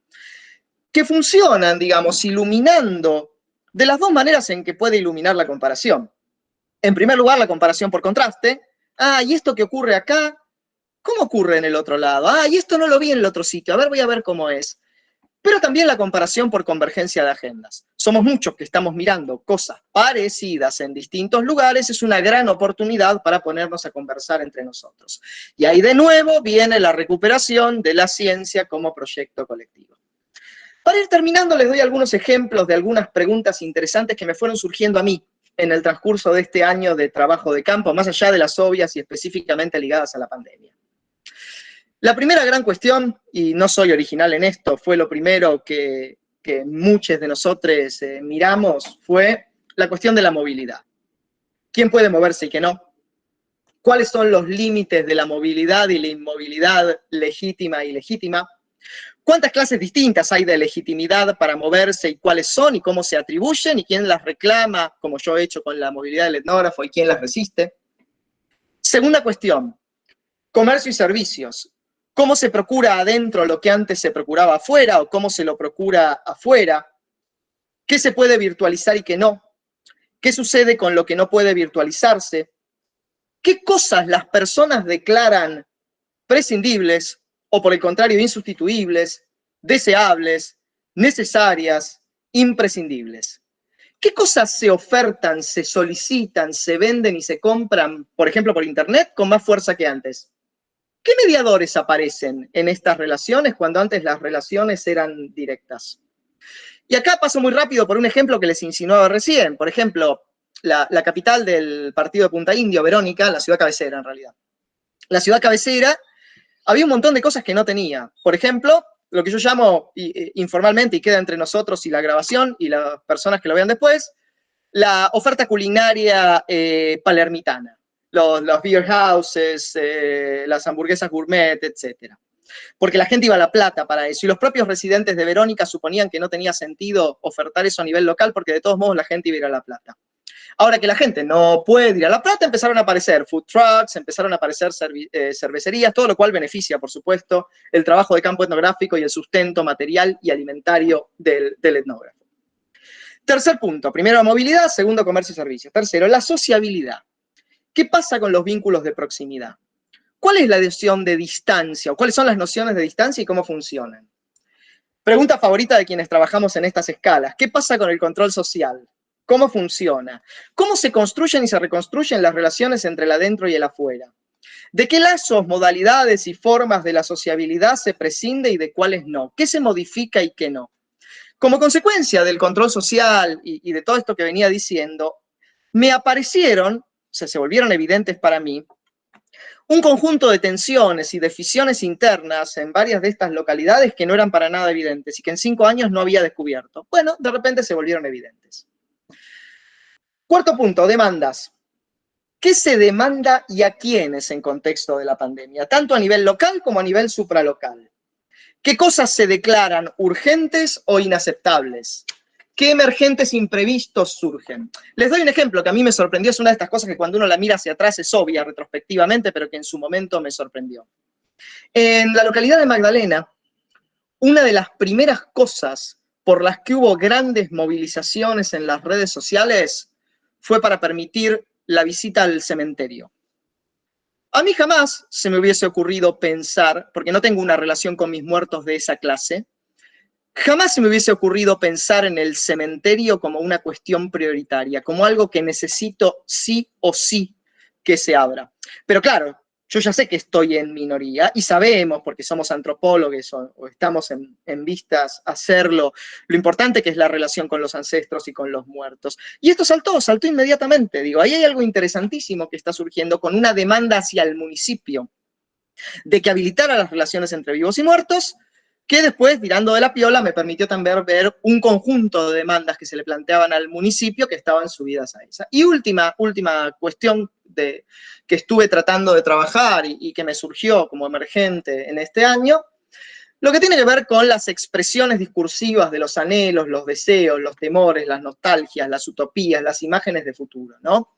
que funcionan, digamos, iluminando de las dos maneras en que puede iluminar la comparación. En primer lugar, la comparación por contraste. Ah, y esto que ocurre acá, ¿cómo ocurre en el otro lado? Ah, y esto no lo vi en el otro sitio, a ver, voy a ver cómo es. Pero también la comparación por convergencia de agendas. Somos muchos que estamos mirando cosas parecidas en distintos lugares, es una gran oportunidad para ponernos a conversar entre nosotros. Y ahí de nuevo viene la recuperación de la ciencia como proyecto colectivo. Para ir terminando, les doy algunos ejemplos de algunas preguntas interesantes que me fueron surgiendo a mí en el transcurso de este año de trabajo de campo, más allá de las obvias y específicamente ligadas a la pandemia. La primera gran cuestión, y no soy original en esto, fue lo primero que muchos de nosotros miramos, fue la cuestión de la movilidad. ¿Quién puede moverse y qué no? ¿Cuáles son los límites de la movilidad y la inmovilidad legítima e ilegítima? ¿Cuántas clases distintas hay de legitimidad para moverse y cuáles son y cómo se atribuyen y quién las reclama, como yo he hecho con la movilidad del etnógrafo, y quién las resiste? Segunda cuestión, comercio y servicios. ¿Cómo se procura adentro lo que antes se procuraba afuera o cómo se lo procura afuera? ¿Qué se puede virtualizar y qué no? ¿Qué sucede con lo que no puede virtualizarse? ¿Qué cosas las personas declaran prescindibles o por el contrario insustituibles, deseables, necesarias, imprescindibles? ¿Qué cosas se ofertan, se solicitan, se venden y se compran, por ejemplo, por internet con más fuerza que antes? ¿Qué mediadores aparecen en estas relaciones cuando antes las relaciones eran directas? Y acá paso muy rápido por un ejemplo que les insinuaba recién. Por ejemplo, la capital del partido de Punta Indio, Verónica, la ciudad cabecera en realidad. La ciudad cabecera había un montón de cosas que no tenía. Por ejemplo, lo que yo llamo informalmente, y queda entre nosotros y la grabación y las personas que lo vean después, la oferta culinaria palermitana. Los beer houses, las hamburguesas gourmet, etc. Porque la gente iba a La Plata para eso. Y los propios residentes de Verónica suponían que no tenía sentido ofertar eso a nivel local porque de todos modos la gente iba a ir a La Plata. Ahora que la gente no puede ir a La Plata, empezaron a aparecer food trucks, empezaron a aparecer cervecerías, todo lo cual beneficia, por supuesto, el trabajo de campo etnográfico y el sustento material y alimentario del etnógrafo. Tercer punto, primero movilidad, segundo comercio y servicios. Tercero, la sociabilidad. ¿Qué pasa con los vínculos de proximidad? ¿Cuál es la noción de distancia? ¿O cuáles son las nociones de distancia y cómo funcionan? Pregunta favorita de quienes trabajamos en estas escalas. ¿Qué pasa con el control social? ¿Cómo funciona? ¿Cómo se construyen y se reconstruyen las relaciones entre el adentro y el afuera? ¿De qué lazos, modalidades y formas de la sociabilidad se prescinde y de cuáles no? ¿Qué se modifica y qué no? Como consecuencia del control social y de todo esto que venía diciendo, me aparecieron, se volvieron evidentes para mí, un conjunto de tensiones y de fisiones internas en varias de estas localidades que no eran para nada evidentes y que en 5 años no había descubierto. Bueno, de repente se volvieron evidentes. Cuarto punto, demandas. ¿Qué se demanda y a quiénes en contexto de la pandemia? Tanto a nivel local como a nivel supralocal. ¿Qué cosas se declaran urgentes o inaceptables? ¿Qué emergentes imprevistos surgen? Les doy un ejemplo que a mí me sorprendió, es una de estas cosas que cuando uno la mira hacia atrás es obvia retrospectivamente, pero que en su momento me sorprendió. En la localidad de Magdalena, una de las primeras cosas por las que hubo grandes movilizaciones en las redes sociales fue para permitir la visita al cementerio. A mí jamás se me hubiese ocurrido pensar, porque no tengo una relación con mis muertos de esa clase, jamás se me hubiese ocurrido pensar en el cementerio como una cuestión prioritaria, como algo que necesito sí o sí que se abra. Pero claro, yo ya sé que estoy en minoría y sabemos, porque somos antropólogos o estamos en vistas a hacerlo, lo importante que es la relación con los ancestros y con los muertos. Y esto saltó inmediatamente. Digo, ahí hay algo interesantísimo que está surgiendo con una demanda hacia el municipio de que habilitara las relaciones entre vivos y muertos, que después, mirando de la piola, me permitió también ver un conjunto de demandas que se le planteaban al municipio que estaban subidas a esa. Y última cuestión que estuve tratando de trabajar y que me surgió como emergente en este año, lo que tiene que ver con las expresiones discursivas de los anhelos, los deseos, los temores, las nostalgias, las utopías, las imágenes de futuro, ¿no?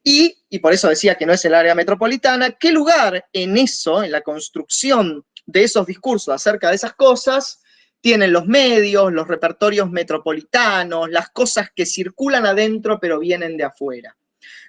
Y por eso decía que no es el área metropolitana, ¿qué lugar en eso, en la construcción de esos discursos acerca de esas cosas, tienen los medios, los repertorios metropolitanos, las cosas que circulan adentro pero vienen de afuera?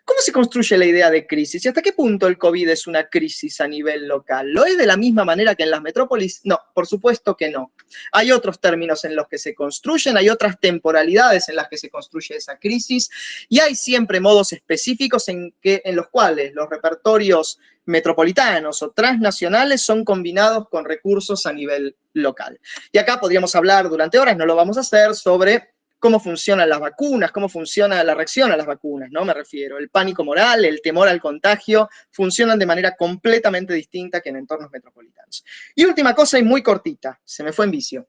¿Cómo se construye la idea de crisis? ¿Y hasta qué punto el COVID es una crisis a nivel local? ¿Lo es de la misma manera que en las metrópolis? No, por supuesto que no. Hay otros términos en los que se construyen, hay otras temporalidades en las que se construye esa crisis, y hay siempre modos específicos en los cuales los repertorios metropolitanos o transnacionales son combinados con recursos a nivel local. Y acá podríamos hablar durante horas, no lo vamos a hacer, sobre cómo funcionan las vacunas, cómo funciona la reacción a las vacunas, ¿no? Me refiero, el pánico moral, el temor al contagio, funcionan de manera completamente distinta que en entornos metropolitanos. Y última cosa, y muy cortita, se me fue en vicio.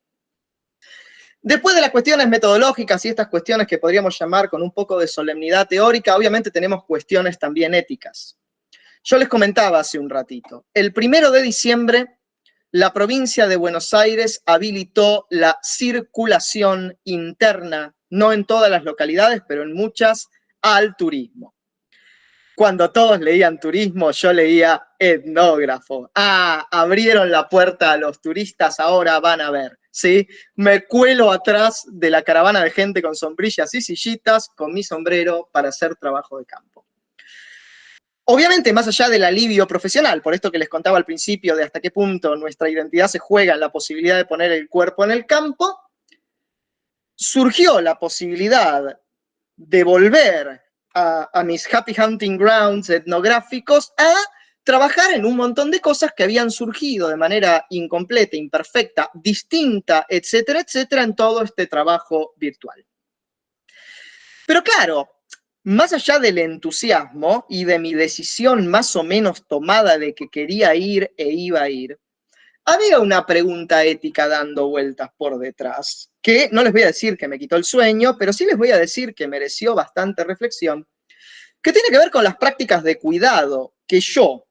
Después de las cuestiones metodológicas y estas cuestiones que podríamos llamar con un poco de solemnidad teórica, obviamente tenemos cuestiones también éticas. Yo les comentaba hace un ratito, el 1 de diciembre, la provincia de Buenos Aires habilitó la circulación interna, no en todas las localidades, pero en muchas, al turismo. Cuando todos leían turismo, yo leía etnógrafo. Ah, abrieron la puerta a los turistas, ahora van a ver, ¿sí? Me cuelo atrás de la caravana de gente con sombrillas y sillitas, con mi sombrero para hacer trabajo de campo. Obviamente, más allá del alivio profesional, por esto que les contaba al principio de hasta qué punto nuestra identidad se juega en la posibilidad de poner el cuerpo en el campo, surgió la posibilidad de volver a mis happy hunting grounds etnográficos a trabajar en un montón de cosas que habían surgido de manera incompleta, imperfecta, distinta, etcétera, etcétera, en todo este trabajo virtual. Pero claro, más allá del entusiasmo y de mi decisión más o menos tomada de que quería ir e iba a ir, había una pregunta ética dando vueltas por detrás, que no les voy a decir que me quitó el sueño, pero sí les voy a decir que mereció bastante reflexión, que tiene que ver con las prácticas de cuidado que yo,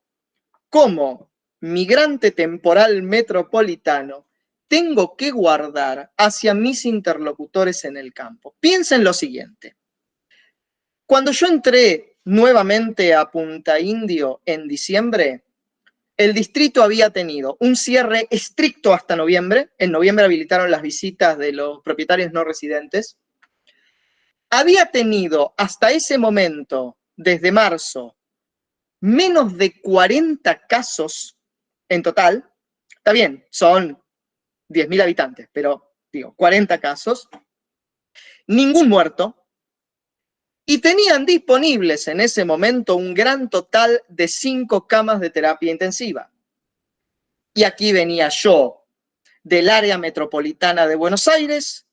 como migrante temporal metropolitano, tengo que guardar hacia mis interlocutores en el campo. Piensen lo siguiente. Cuando yo entré nuevamente a Punta Indio en diciembre, el distrito había tenido un cierre estricto hasta noviembre. En noviembre habilitaron las visitas de los propietarios no residentes. Había tenido hasta ese momento, desde marzo, menos de 40 casos en total. Está bien, son 10.000 habitantes, pero digo, 40 casos. Ningún muerto. Y tenían disponibles en ese momento un gran total de 5 camas de terapia intensiva. Y aquí venía yo, del área metropolitana de Buenos Aires,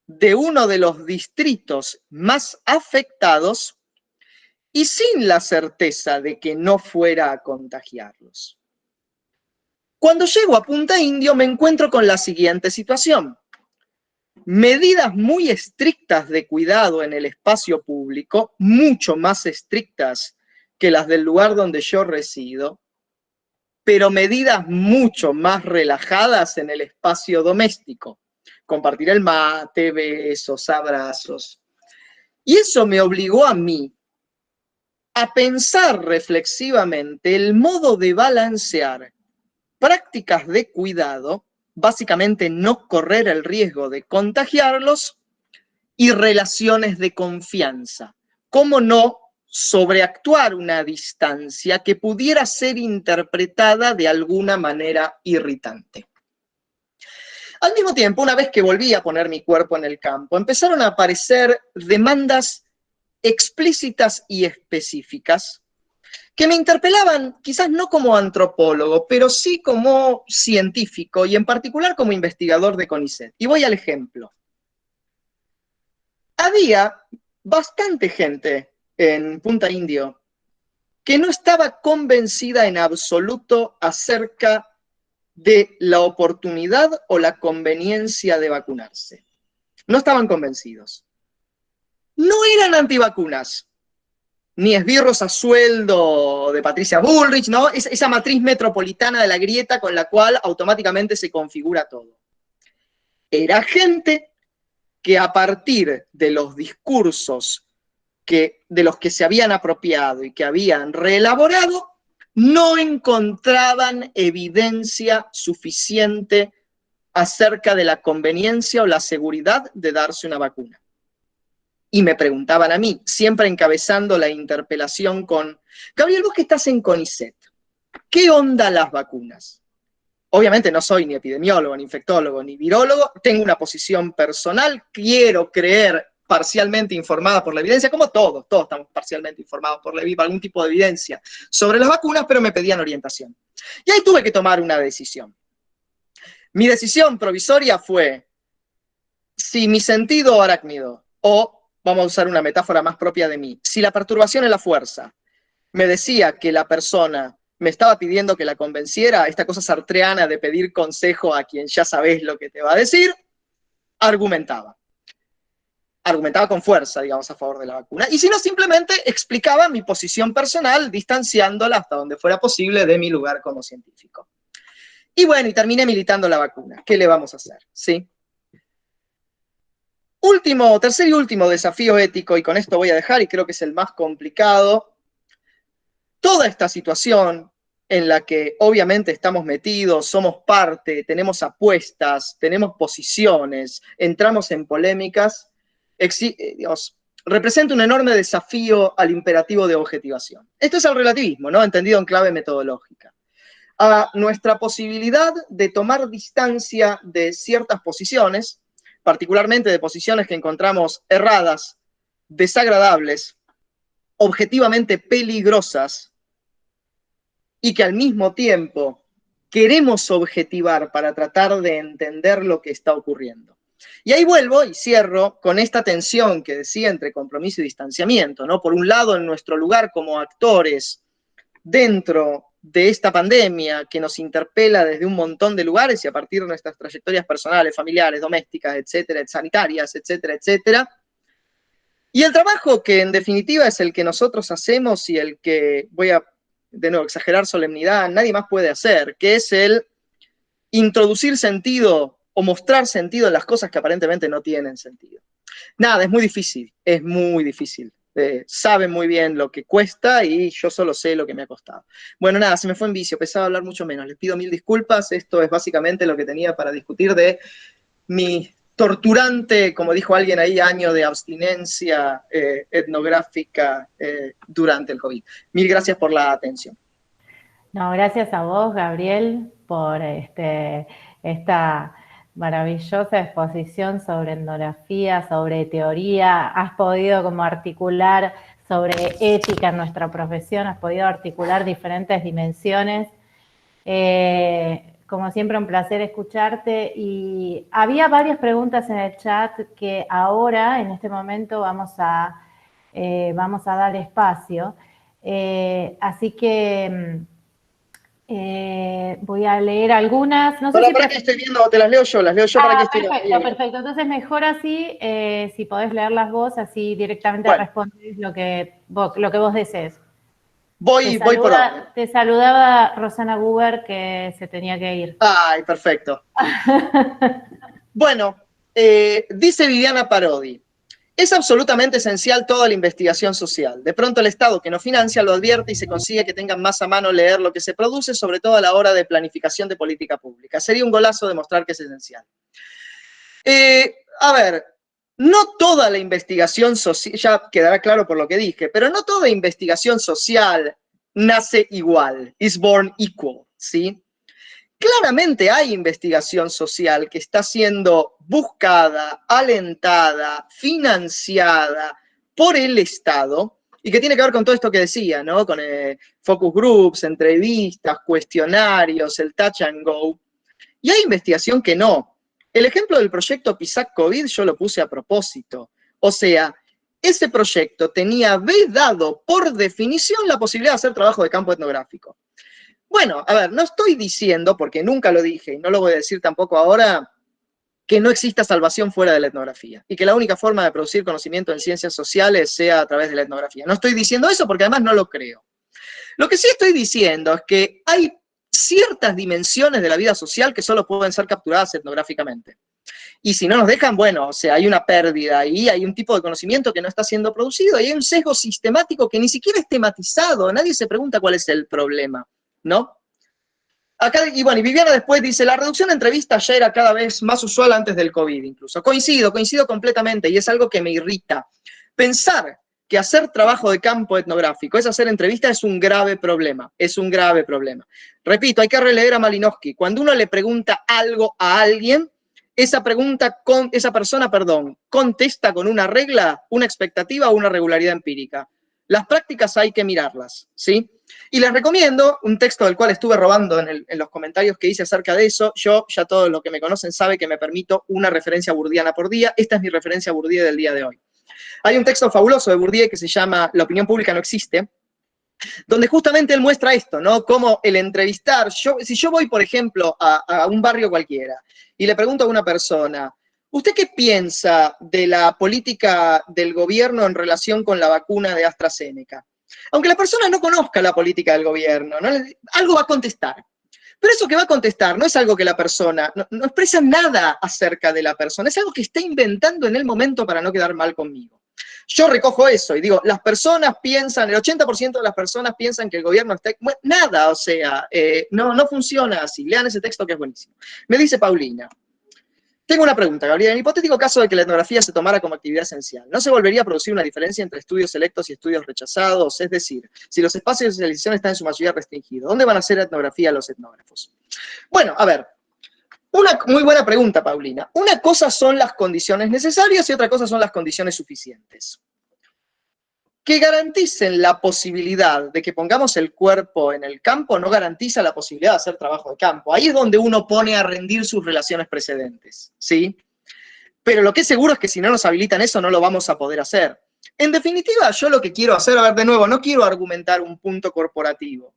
de uno de los distritos más afectados y sin la certeza de que no fuera a contagiarlos. Cuando llego a Punta Indio me encuentro con la siguiente situación. Medidas muy estrictas de cuidado en el espacio público, mucho más estrictas que las del lugar donde yo resido, pero medidas mucho más relajadas en el espacio doméstico. Compartir el mate, besos, abrazos. Y eso me obligó a mí a pensar reflexivamente el modo de balancear prácticas de cuidado, básicamente no correr el riesgo de contagiarlos, y relaciones de confianza. ¿Cómo no sobreactuar una distancia que pudiera ser interpretada de alguna manera irritante? Al mismo tiempo, una vez que volví a poner mi cuerpo en el campo, empezaron a aparecer demandas explícitas y específicas que me interpelaban, quizás no como antropólogo, pero sí como científico y en particular como investigador de CONICET. Y voy al ejemplo. Había bastante gente en Punta Indio que no estaba convencida en absoluto acerca de la oportunidad o la conveniencia de vacunarse. No estaban convencidos. No eran antivacunas, ni esbirros a sueldo de Patricia Bullrich, ¿no? Esa matriz metropolitana de la grieta con la cual automáticamente se configura todo. Era gente que a partir de los discursos de los que se habían apropiado y que habían reelaborado, no encontraban evidencia suficiente acerca de la conveniencia o la seguridad de darse una vacuna. Y me preguntaban a mí, siempre encabezando la interpelación con: Gabriel, vos que estás en CONICET, ¿qué onda las vacunas? Obviamente no soy ni epidemiólogo, ni infectólogo, ni virólogo, tengo una posición personal, quiero creer parcialmente informada por la evidencia, como todos estamos parcialmente informados por algún tipo de evidencia sobre las vacunas, pero me pedían orientación. Y ahí tuve que tomar una decisión. Mi decisión provisoria fue: si mi sentido arácnido, o vamos a usar una metáfora más propia de mí, si la perturbación en la fuerza me decía que la persona me estaba pidiendo que la convenciera, esta cosa sartreana de pedir consejo a quien ya sabés lo que te va a decir, argumentaba con fuerza, digamos, a favor de la vacuna. Y si no, simplemente explicaba mi posición personal, distanciándola hasta donde fuera posible de mi lugar como científico. Y bueno, y terminé militando la vacuna. ¿Qué le vamos a hacer? ¿Sí? Tercer y último desafío ético, y con esto voy a dejar, y creo que es el más complicado. Toda esta situación en la que obviamente estamos metidos, somos parte, tenemos apuestas, tenemos posiciones, entramos en polémicas, representa un enorme desafío al imperativo de objetivación. Esto es el relativismo, ¿no? Entendido en clave metodológica. A nuestra posibilidad de tomar distancia de ciertas posiciones, particularmente de posiciones que encontramos erradas, desagradables, objetivamente peligrosas, y que al mismo tiempo queremos objetivar para tratar de entender lo que está ocurriendo. Y ahí vuelvo y cierro con esta tensión que decía entre compromiso y distanciamiento, ¿no? Por un lado, en nuestro lugar como actores dentro de esta pandemia que nos interpela desde un montón de lugares y a partir de nuestras trayectorias personales, familiares, domésticas, etcétera, sanitarias, etcétera, etcétera. Y el trabajo que en definitiva es el que nosotros hacemos y el que, voy a de nuevo exagerar solemnidad, nadie más puede hacer, que es el introducir sentido o mostrar sentido en las cosas que aparentemente no tienen sentido. Nada, es muy difícil, es muy difícil. Saben muy bien lo que cuesta y yo solo sé lo que me ha costado. Bueno, nada, se me fue en vicio, pensaba hablar mucho menos. Les pido 1000 disculpas, esto es básicamente lo que tenía para discutir de mi torturante, como dijo alguien ahí, año de abstinencia etnográfica durante el COVID. 1000 gracias por la atención. No, gracias a vos, Gabriel, por esta maravillosa exposición sobre etnografía, sobre teoría. Has podido como articular sobre ética en nuestra profesión, has podido articular diferentes dimensiones. Como siempre, un placer escucharte. Y había varias preguntas en el chat que ahora, en este momento, vamos a dar espacio. Así que voy a leer algunas. No sé si para que estoy viendo, te las leo yo para que estoy viendo. Perfecto. Entonces, mejor así, si podés leerlas vos, así directamente respondes lo que vos desees. Voy por orden. Te saludaba Rosana Guber, que se tenía que ir. Ay, perfecto. Bueno, dice Viviana Parodi, es absolutamente esencial toda la investigación social. De pronto el Estado que no financia lo advierte y se consigue que tengan más a mano leer lo que se produce, sobre todo a la hora de planificación de política pública. Sería un golazo demostrar que es esencial. A ver, no toda la investigación social, ya quedará claro por lo que dije, pero no toda investigación social nace igual, is born equal, ¿sí? Claramente hay investigación social que está siendo buscada, alentada, financiada por el Estado y que tiene que ver con todo esto que decía, ¿no? Con focus groups, entrevistas, cuestionarios, el touch and go. Y hay investigación que no. El ejemplo del proyecto PISAC COVID yo lo puse a propósito. O sea, ese proyecto tenía vedado por definición la posibilidad de hacer trabajo de campo etnográfico. Bueno, a ver, no estoy diciendo, porque nunca lo dije y no lo voy a decir tampoco ahora, que no exista salvación fuera de la etnografía y que la única forma de producir conocimiento en ciencias sociales sea a través de la etnografía. No estoy diciendo eso porque además no lo creo. Lo que sí estoy diciendo es que hay ciertas dimensiones de la vida social que solo pueden ser capturadas etnográficamente. Y si no nos dejan, bueno, o sea, hay una pérdida ahí, hay un tipo de conocimiento que no está siendo producido y hay un sesgo sistemático que ni siquiera es tematizado, nadie se pregunta cuál es el problema, ¿no? Acá, y bueno, y Viviana después dice, la reducción de entrevistas ya era cada vez más usual antes del COVID incluso. Coincido completamente y es algo que me irrita. Pensar que hacer trabajo de campo etnográfico es hacer entrevistas es un grave problema, es un grave problema. Repito, hay que releer a Malinowski. Cuando uno le pregunta algo a alguien, esa persona contesta con una regla, una expectativa o una regularidad empírica. Las prácticas hay que mirarlas, ¿sí? Y les recomiendo un texto del cual estuve robando en los comentarios que hice acerca de eso. Yo, ya todos los que me conocen saben que me permito una referencia burdiana por día. Esta es mi referencia Bourdieu del día de hoy. Hay un texto fabuloso de Bourdieu que se llama La opinión pública no existe, donde justamente él muestra esto, ¿no? Cómo el entrevistar, si yo voy, por ejemplo, a un barrio cualquiera y le pregunto a una persona, ¿usted qué piensa de la política del gobierno en relación con la vacuna de AstraZeneca? Aunque la persona no conozca la política del gobierno, ¿no? Algo va a contestar. Pero eso que va a contestar no es algo que la persona, no expresa nada acerca de la persona, es algo que está inventando en el momento para no quedar mal conmigo. Yo recojo eso y digo, las personas piensan, el 80% de las personas piensan que el gobierno está... Bueno, nada, o sea, no funciona así. Lean ese texto que es buenísimo. Me dice Paulina, tengo una pregunta, Gabriel. En el hipotético caso de que la etnografía se tomara como actividad esencial, ¿no se volvería a producir una diferencia entre estudios selectos y estudios rechazados? Es decir, si los espacios de socialización están en su mayoría restringidos, ¿dónde van a hacer etnografía los etnógrafos? Bueno, a ver, una muy buena pregunta, Paulina. Una cosa son las condiciones necesarias y otra cosa son las condiciones suficientes. Que garanticen la posibilidad de que pongamos el cuerpo en el campo no garantiza la posibilidad de hacer trabajo de campo. Ahí es donde uno pone a rendir sus relaciones precedentes, ¿sí? Pero lo que es seguro es que si no nos habilitan eso no lo vamos a poder hacer. En definitiva, yo lo que quiero hacer, a ver, de nuevo, no quiero argumentar un punto corporativo.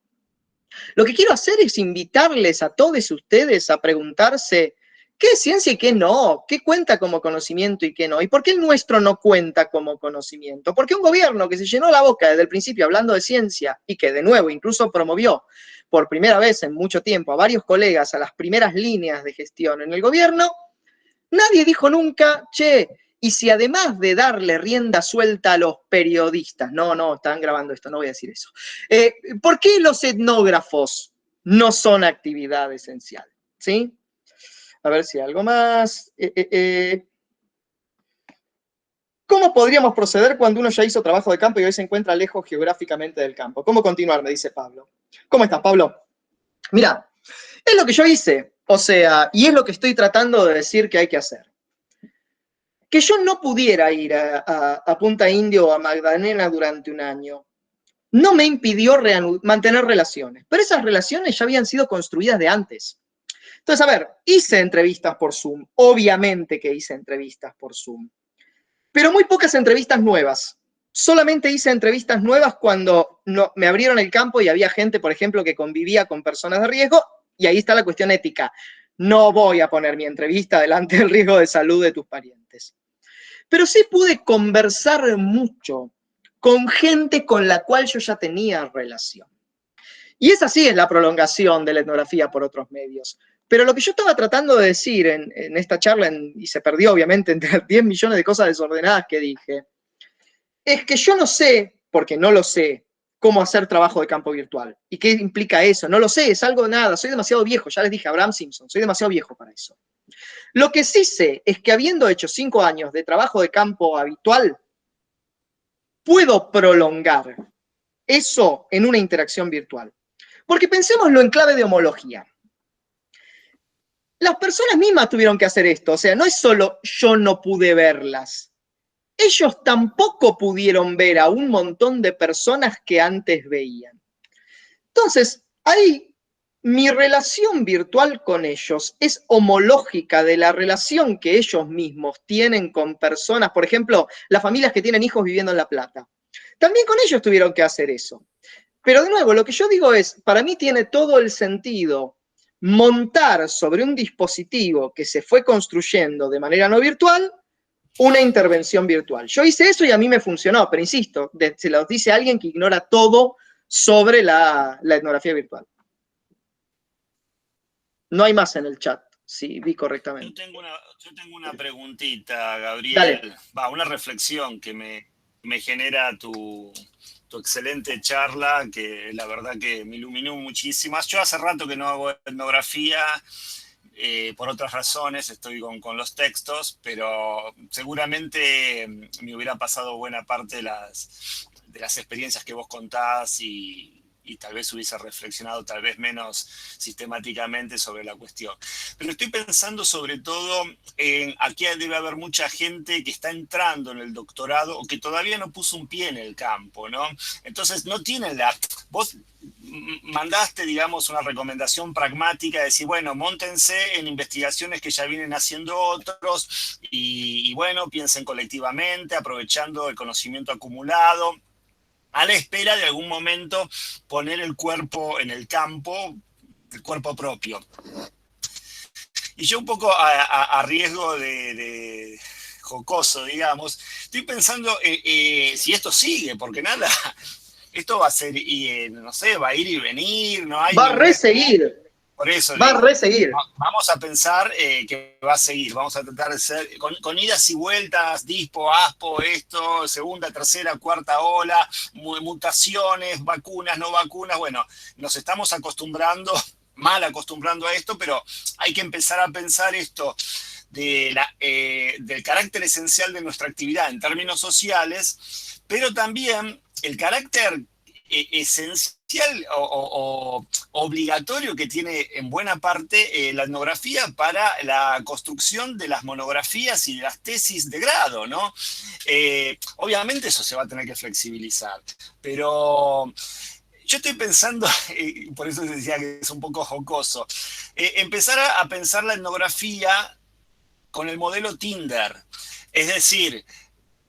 Lo que quiero hacer es invitarles a todos ustedes a preguntarse qué es ciencia y qué no, qué cuenta como conocimiento y qué no, y por qué el nuestro no cuenta como conocimiento. Porque un gobierno que se llenó la boca desde el principio hablando de ciencia y que de nuevo incluso promovió por primera vez en mucho tiempo a varios colegas a las primeras líneas de gestión en el gobierno, nadie dijo nunca, che, y si además de darle rienda suelta a los periodistas, no, están grabando esto, no voy a decir eso, ¿por qué los etnógrafos no son actividad esencial? ¿Sí? A ver si hay algo más. ¿Cómo podríamos proceder cuando uno ya hizo trabajo de campo y hoy se encuentra lejos geográficamente del campo? ¿Cómo continuar? Me dice Pablo. ¿Cómo estás, Pablo? Mira, es lo que yo hice, o sea, y es lo que estoy tratando de decir que hay que hacer. Que yo no pudiera ir a Punta Indio o a Magdalena durante un año no me impidió mantener relaciones, pero esas relaciones ya habían sido construidas de antes. Entonces, a ver, hice entrevistas por Zoom, obviamente que hice entrevistas por Zoom, pero muy pocas entrevistas nuevas. Solamente hice entrevistas nuevas cuando me abrieron el campo y había gente, por ejemplo, que convivía con personas de riesgo, y ahí está la cuestión ética. No voy a poner mi entrevista delante del riesgo de salud de tus parientes. Pero sí pude conversar mucho con gente con la cual yo ya tenía relación. Y esa sí es la prolongación de la etnografía por otros medios. Pero lo que yo estaba tratando de decir en esta charla, y se perdió obviamente entre las 10 millones de cosas desordenadas que dije, es que yo no sé, porque no lo sé, cómo hacer trabajo de campo virtual. ¿Y qué implica eso? No lo sé, es algo de nada, soy demasiado viejo, ya les dije a Abraham Simpson, soy demasiado viejo para eso. Lo que sí sé es que habiendo hecho 5 años de trabajo de campo habitual, puedo prolongar eso en una interacción virtual. Porque pensémoslo en clave de homología. Las personas mismas tuvieron que hacer esto, o sea, no es solo yo no pude verlas. Ellos tampoco pudieron ver a un montón de personas que antes veían. Entonces, ahí mi relación virtual con ellos es homológica de la relación que ellos mismos tienen con personas, por ejemplo, las familias que tienen hijos viviendo en La Plata. También con ellos tuvieron que hacer eso. Pero de nuevo, lo que yo digo es, para mí tiene todo el sentido montar sobre un dispositivo que se fue construyendo de manera no virtual una intervención virtual. Yo hice eso y a mí me funcionó, pero insisto, se lo dice alguien que ignora todo sobre la etnografía virtual. No hay más en el chat, si vi correctamente. Yo tengo una preguntita, Gabriel. Una reflexión que me genera tu excelente charla, que la verdad que me iluminó muchísimo. Yo hace rato que no hago etnografía, por otras razones, estoy con los textos, pero seguramente me hubiera pasado buena parte de las experiencias que vos contás y tal vez hubiese reflexionado tal vez menos sistemáticamente sobre la cuestión. Pero estoy pensando sobre todo en aquí debe haber mucha gente que está entrando en el doctorado o que todavía no puso un pie en el campo, ¿no? Entonces no tienen vos mandaste, digamos, una recomendación pragmática de decir, bueno, móntense en investigaciones que ya vienen haciendo otros y bueno, piensen colectivamente, aprovechando el conocimiento acumulado, a la espera de algún momento poner el cuerpo en el campo, el cuerpo propio. Y yo un poco a riesgo de jocoso, digamos, estoy pensando si esto sigue, porque nada, esto va a ser, no sé, va a ir y venir, no hay... Va a reseguir. Por eso va a reseguir. Vamos a pensar que va a seguir, vamos a tratar de ser, con idas y vueltas, dispo, aspo, esto, segunda, tercera, cuarta ola, mutaciones, vacunas, no vacunas, bueno, nos estamos acostumbrando, mal acostumbrando a esto, pero hay que empezar a pensar esto del carácter esencial de nuestra actividad en términos sociales, pero también el carácter esencial o obligatorio que tiene en buena parte la etnografía para la construcción de las monografías y de las tesis de grado, ¿no? Obviamente eso se va a tener que flexibilizar, pero yo estoy pensando, por eso decía que es un poco jocoso, empezar a pensar la etnografía con el modelo Tinder, es decir,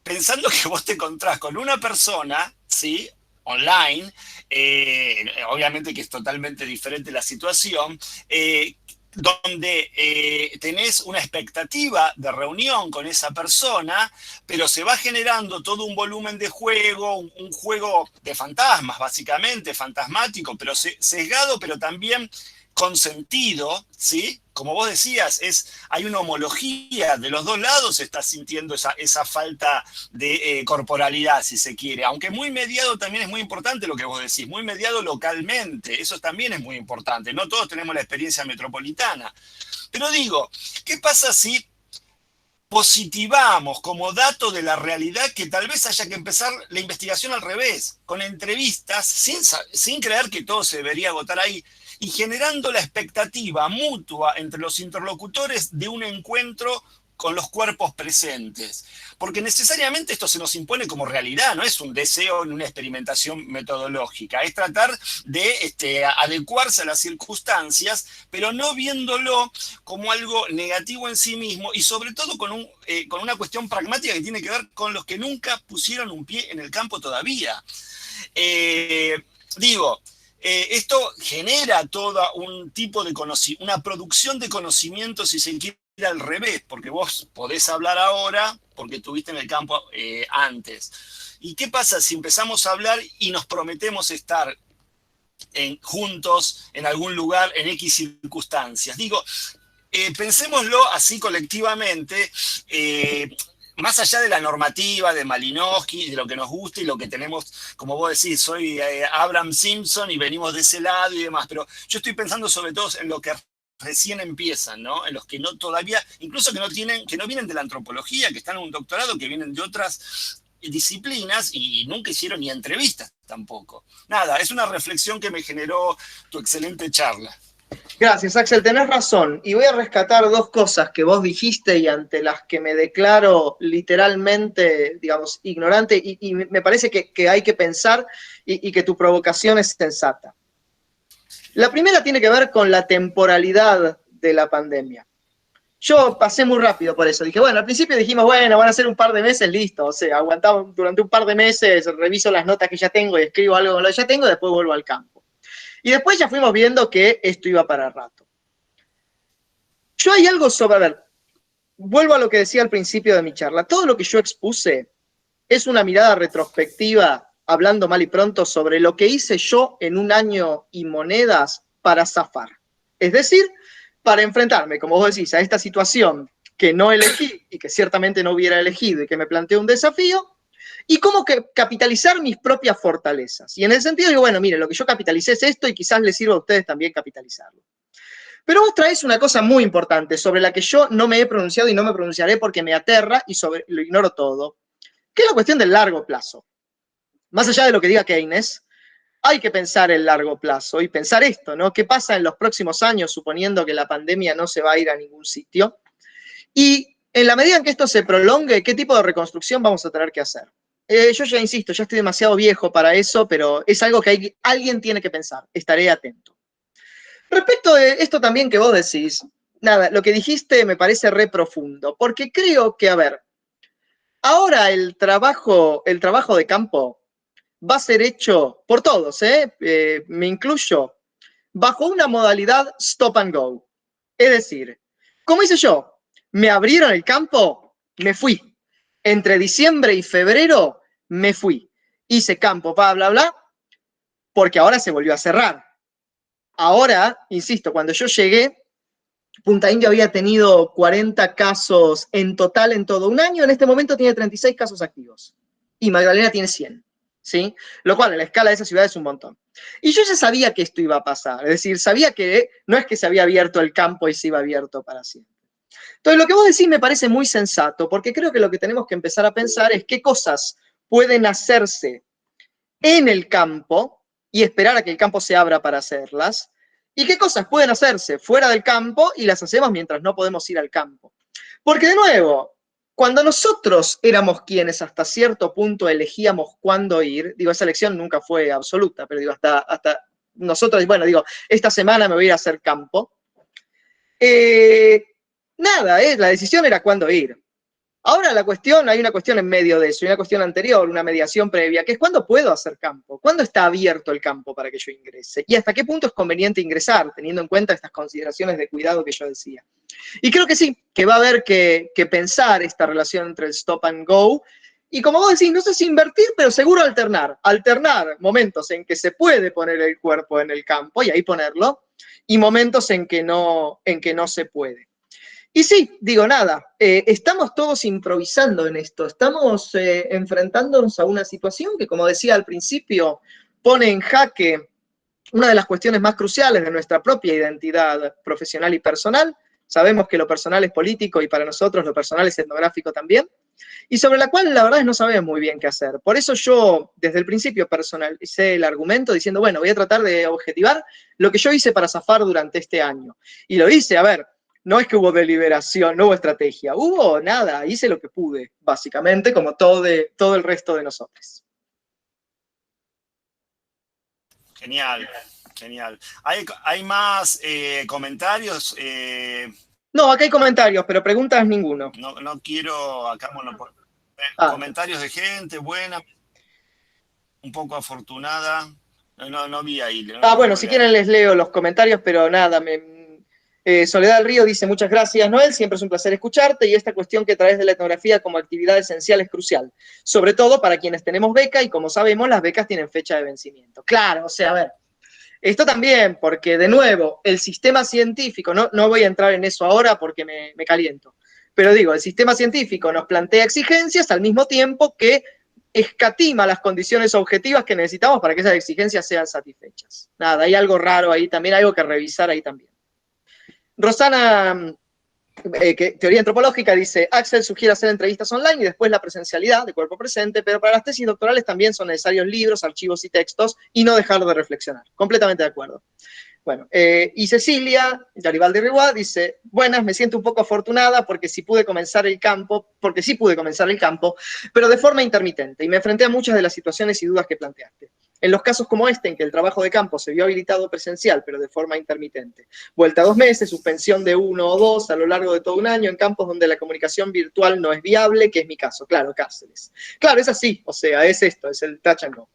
pensando que vos te encontrás con una persona, ¿sí?, online, obviamente que es totalmente diferente la situación, donde tenés una expectativa de reunión con esa persona, pero se va generando todo un volumen de juego, un juego de fantasmas, básicamente, fantasmático, pero sesgado, pero también consentido, ¿sí? Como vos decías, hay una homología de los dos lados, se está sintiendo esa falta de corporalidad, si se quiere. Aunque muy mediado también es muy importante lo que vos decís, muy mediado localmente, eso también es muy importante. No todos tenemos la experiencia metropolitana. Pero digo, ¿qué pasa si positivamos como dato de la realidad que tal vez haya que empezar la investigación al revés, con entrevistas, sin creer que todo se debería agotar ahí, y generando la expectativa mutua entre los interlocutores de un encuentro con los cuerpos presentes? Porque necesariamente esto se nos impone como realidad, no es un deseo ni una experimentación metodológica, es tratar de adecuarse a las circunstancias, pero no viéndolo como algo negativo en sí mismo y sobre todo con una cuestión pragmática que tiene que ver con los que nunca pusieron un pie en el campo todavía. Esto genera todo un tipo de conocimiento, una producción de conocimiento, si se quiere, al revés, porque vos podés hablar ahora porque estuviste en el campo antes. ¿Y qué pasa si empezamos a hablar y nos prometemos estar juntos en algún lugar en X circunstancias? Digo, pensémoslo así colectivamente, más allá de la normativa de Malinowski, de lo que nos gusta y lo que tenemos, como vos decís, soy Abraham Simpson y venimos de ese lado y demás, pero yo estoy pensando sobre todo en lo que recién empiezan, ¿no? En los que no todavía, incluso que no vienen de la antropología, que están en un doctorado, que vienen de otras disciplinas y nunca hicieron ni entrevistas tampoco. Nada, es una reflexión que me generó tu excelente charla. Gracias, Axel, tenés razón. Y voy a rescatar dos cosas que vos dijiste y ante las que me declaro literalmente, digamos, ignorante, y me parece que hay que pensar y que tu provocación es sensata. La primera tiene que ver con la temporalidad de la pandemia. Yo pasé muy rápido por eso. Dije, bueno, al principio dijimos, bueno, van a ser un par de meses, listo. O sea, aguantamos durante un par de meses, reviso las notas que ya tengo y escribo algo con lo que ya tengo, después vuelvo al campo. Y después ya fuimos viendo que esto iba para rato. Yo hay algo sobre, a ver, vuelvo a lo que decía al principio de mi charla. Todo lo que yo expuse es una mirada retrospectiva, hablando mal y pronto, sobre lo que hice yo en un año y monedas para zafar. Es decir, para enfrentarme, como vos decís, a esta situación que no elegí y que ciertamente no hubiera elegido y que me planteó un desafío, y cómo capitalizar mis propias fortalezas. Y en el sentido digo, bueno, mire, lo que yo capitalicé es esto y quizás les sirva a ustedes también capitalizarlo. Pero vos traes una cosa muy importante sobre la que yo no me he pronunciado y no me pronunciaré porque me aterra y lo ignoro todo, que es la cuestión del largo plazo. Más allá de lo que diga Keynes, hay que pensar el largo plazo y pensar esto, ¿no? ¿Qué pasa en los próximos años, suponiendo que la pandemia no se va a ir a ningún sitio? Y en la medida en que esto se prolongue, ¿qué tipo de reconstrucción vamos a tener que hacer? Yo ya insisto, ya estoy demasiado viejo para eso, pero es algo que alguien tiene que pensar. Estaré atento. Respecto de esto también que vos decís, nada, lo que dijiste me parece re profundo, porque creo que, a ver, ahora el trabajo de campo va a ser hecho por todos, me incluyo, bajo una modalidad stop and go. Es decir, como hice yo, me abrieron el campo, me fui. Entre diciembre y febrero me fui. Hice campo, bla, bla, bla, porque ahora se volvió a cerrar. Ahora, insisto, cuando yo llegué, Punta Indio había tenido 40 casos en total en todo un año. En este momento tiene 36 casos activos. Y Magdalena tiene 100. ¿Sí? Lo cual, en la escala de esa ciudad es un montón. Y yo ya sabía que esto iba a pasar. Es decir, sabía que no es que se había abierto el campo y se iba abierto para siempre. Entonces, lo que vos decís me parece muy sensato, porque creo que lo que tenemos que empezar a pensar es qué cosas pueden hacerse en el campo y esperar a que el campo se abra para hacerlas, y qué cosas pueden hacerse fuera del campo y las hacemos mientras no podemos ir al campo. Porque, de nuevo, cuando nosotros éramos quienes hasta cierto punto elegíamos cuándo ir, digo, esa elección nunca fue absoluta, pero digo, hasta nosotros, bueno, digo, esta semana me voy a ir a hacer campo, nada, la decisión era cuándo ir. Ahora hay una cuestión en medio de eso, una cuestión anterior, una mediación previa, que es cuándo puedo hacer campo, cuándo está abierto el campo para que yo ingrese y hasta qué punto es conveniente ingresar, teniendo en cuenta estas consideraciones de cuidado que yo decía. Y creo que sí, que va a haber que pensar esta relación entre el stop and go y, como vos decís, no sé si invertir, pero seguro alternar momentos en que se puede poner el cuerpo en el campo y ahí ponerlo, y momentos en que no se puede. Y sí, digo, nada, estamos todos improvisando en esto, estamos enfrentándonos a una situación que, como decía al principio, pone en jaque una de las cuestiones más cruciales de nuestra propia identidad profesional y personal. Sabemos que lo personal es político y para nosotros lo personal es etnográfico también, y sobre la cual la verdad es no sabemos muy bien qué hacer. Por eso yo desde el principio personalicé el argumento diciendo, bueno, voy a tratar de objetivar lo que yo hice para zafar durante este año. Y lo hice, a ver, no es que hubo deliberación, no hubo estrategia, hubo nada, hice lo que pude, básicamente, como todo el resto de nosotros. Genial, genial. ¿Hay más comentarios? No, acá hay comentarios, pero preguntas ninguno. No quiero acá comentarios de gente buena, un poco afortunada. No vi ahí. Bueno, si quieren les leo los comentarios, pero nada, Soledad del Río dice, muchas gracias, Noel, siempre es un placer escucharte, y esta cuestión que traes de la etnografía como actividad esencial es crucial, sobre todo para quienes tenemos beca, y como sabemos, las becas tienen fecha de vencimiento. Claro, o sea, a ver, esto también, porque de nuevo, el sistema científico, no voy a entrar en eso ahora porque me caliento, pero digo, el sistema científico nos plantea exigencias al mismo tiempo que escatima las condiciones objetivas que necesitamos para que esas exigencias sean satisfechas. Nada, hay algo raro ahí también, algo que revisar ahí también. Rosana, teoría antropológica, dice, Axel sugiere hacer entrevistas online y después la presencialidad de cuerpo presente, pero para las tesis doctorales también son necesarios libros, archivos y textos, y no dejar de reflexionar. Completamente de acuerdo. Bueno, y Cecilia Garibaldi Riguá dice, buenas, me siento un poco afortunada porque sí pude comenzar el campo, pero de forma intermitente, y me enfrenté a muchas de las situaciones y dudas que planteaste. En los casos como este, en que el trabajo de campo se vio habilitado presencial, pero de forma intermitente, vuelta a 2 meses, suspensión de 1 o 2 a lo largo de todo un año, en campos donde la comunicación virtual no es viable, que es mi caso, claro, Cáceres. Claro, es así, o sea, es esto, es el touch and go.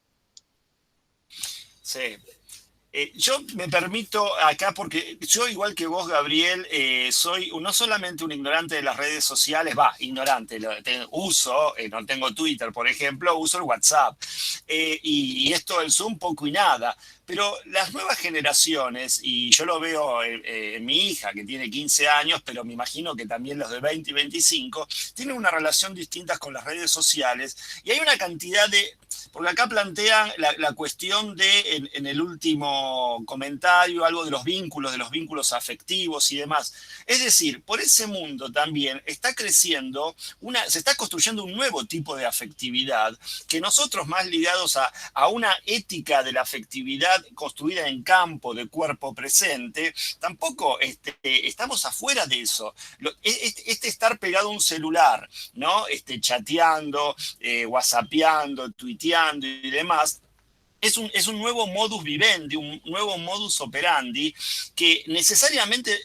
Sí. Yo me permito acá, porque yo, igual que vos, Gabriel, soy no solamente un ignorante de las redes sociales, ignorante, uso, no tengo Twitter, por ejemplo, uso el WhatsApp, y esto del Zoom poco y nada, pero las nuevas generaciones, y yo lo veo en mi hija, que tiene 15 años, pero me imagino que también los de 20 y 25, tienen una relación distinta con las redes sociales, y hay una cantidad de... Porque acá plantean la cuestión de, en el último comentario, algo de los vínculos afectivos y demás. Es decir, por ese mundo también está creciendo, se está construyendo un nuevo tipo de afectividad, que nosotros, más ligados a una ética de la afectividad construida en campo, de cuerpo presente, tampoco estamos afuera de eso. Estar pegado a un celular, ¿no? Chateando, whatsappeando, tuiteando y demás, es un nuevo modus vivendi, un nuevo modus operandi que necesariamente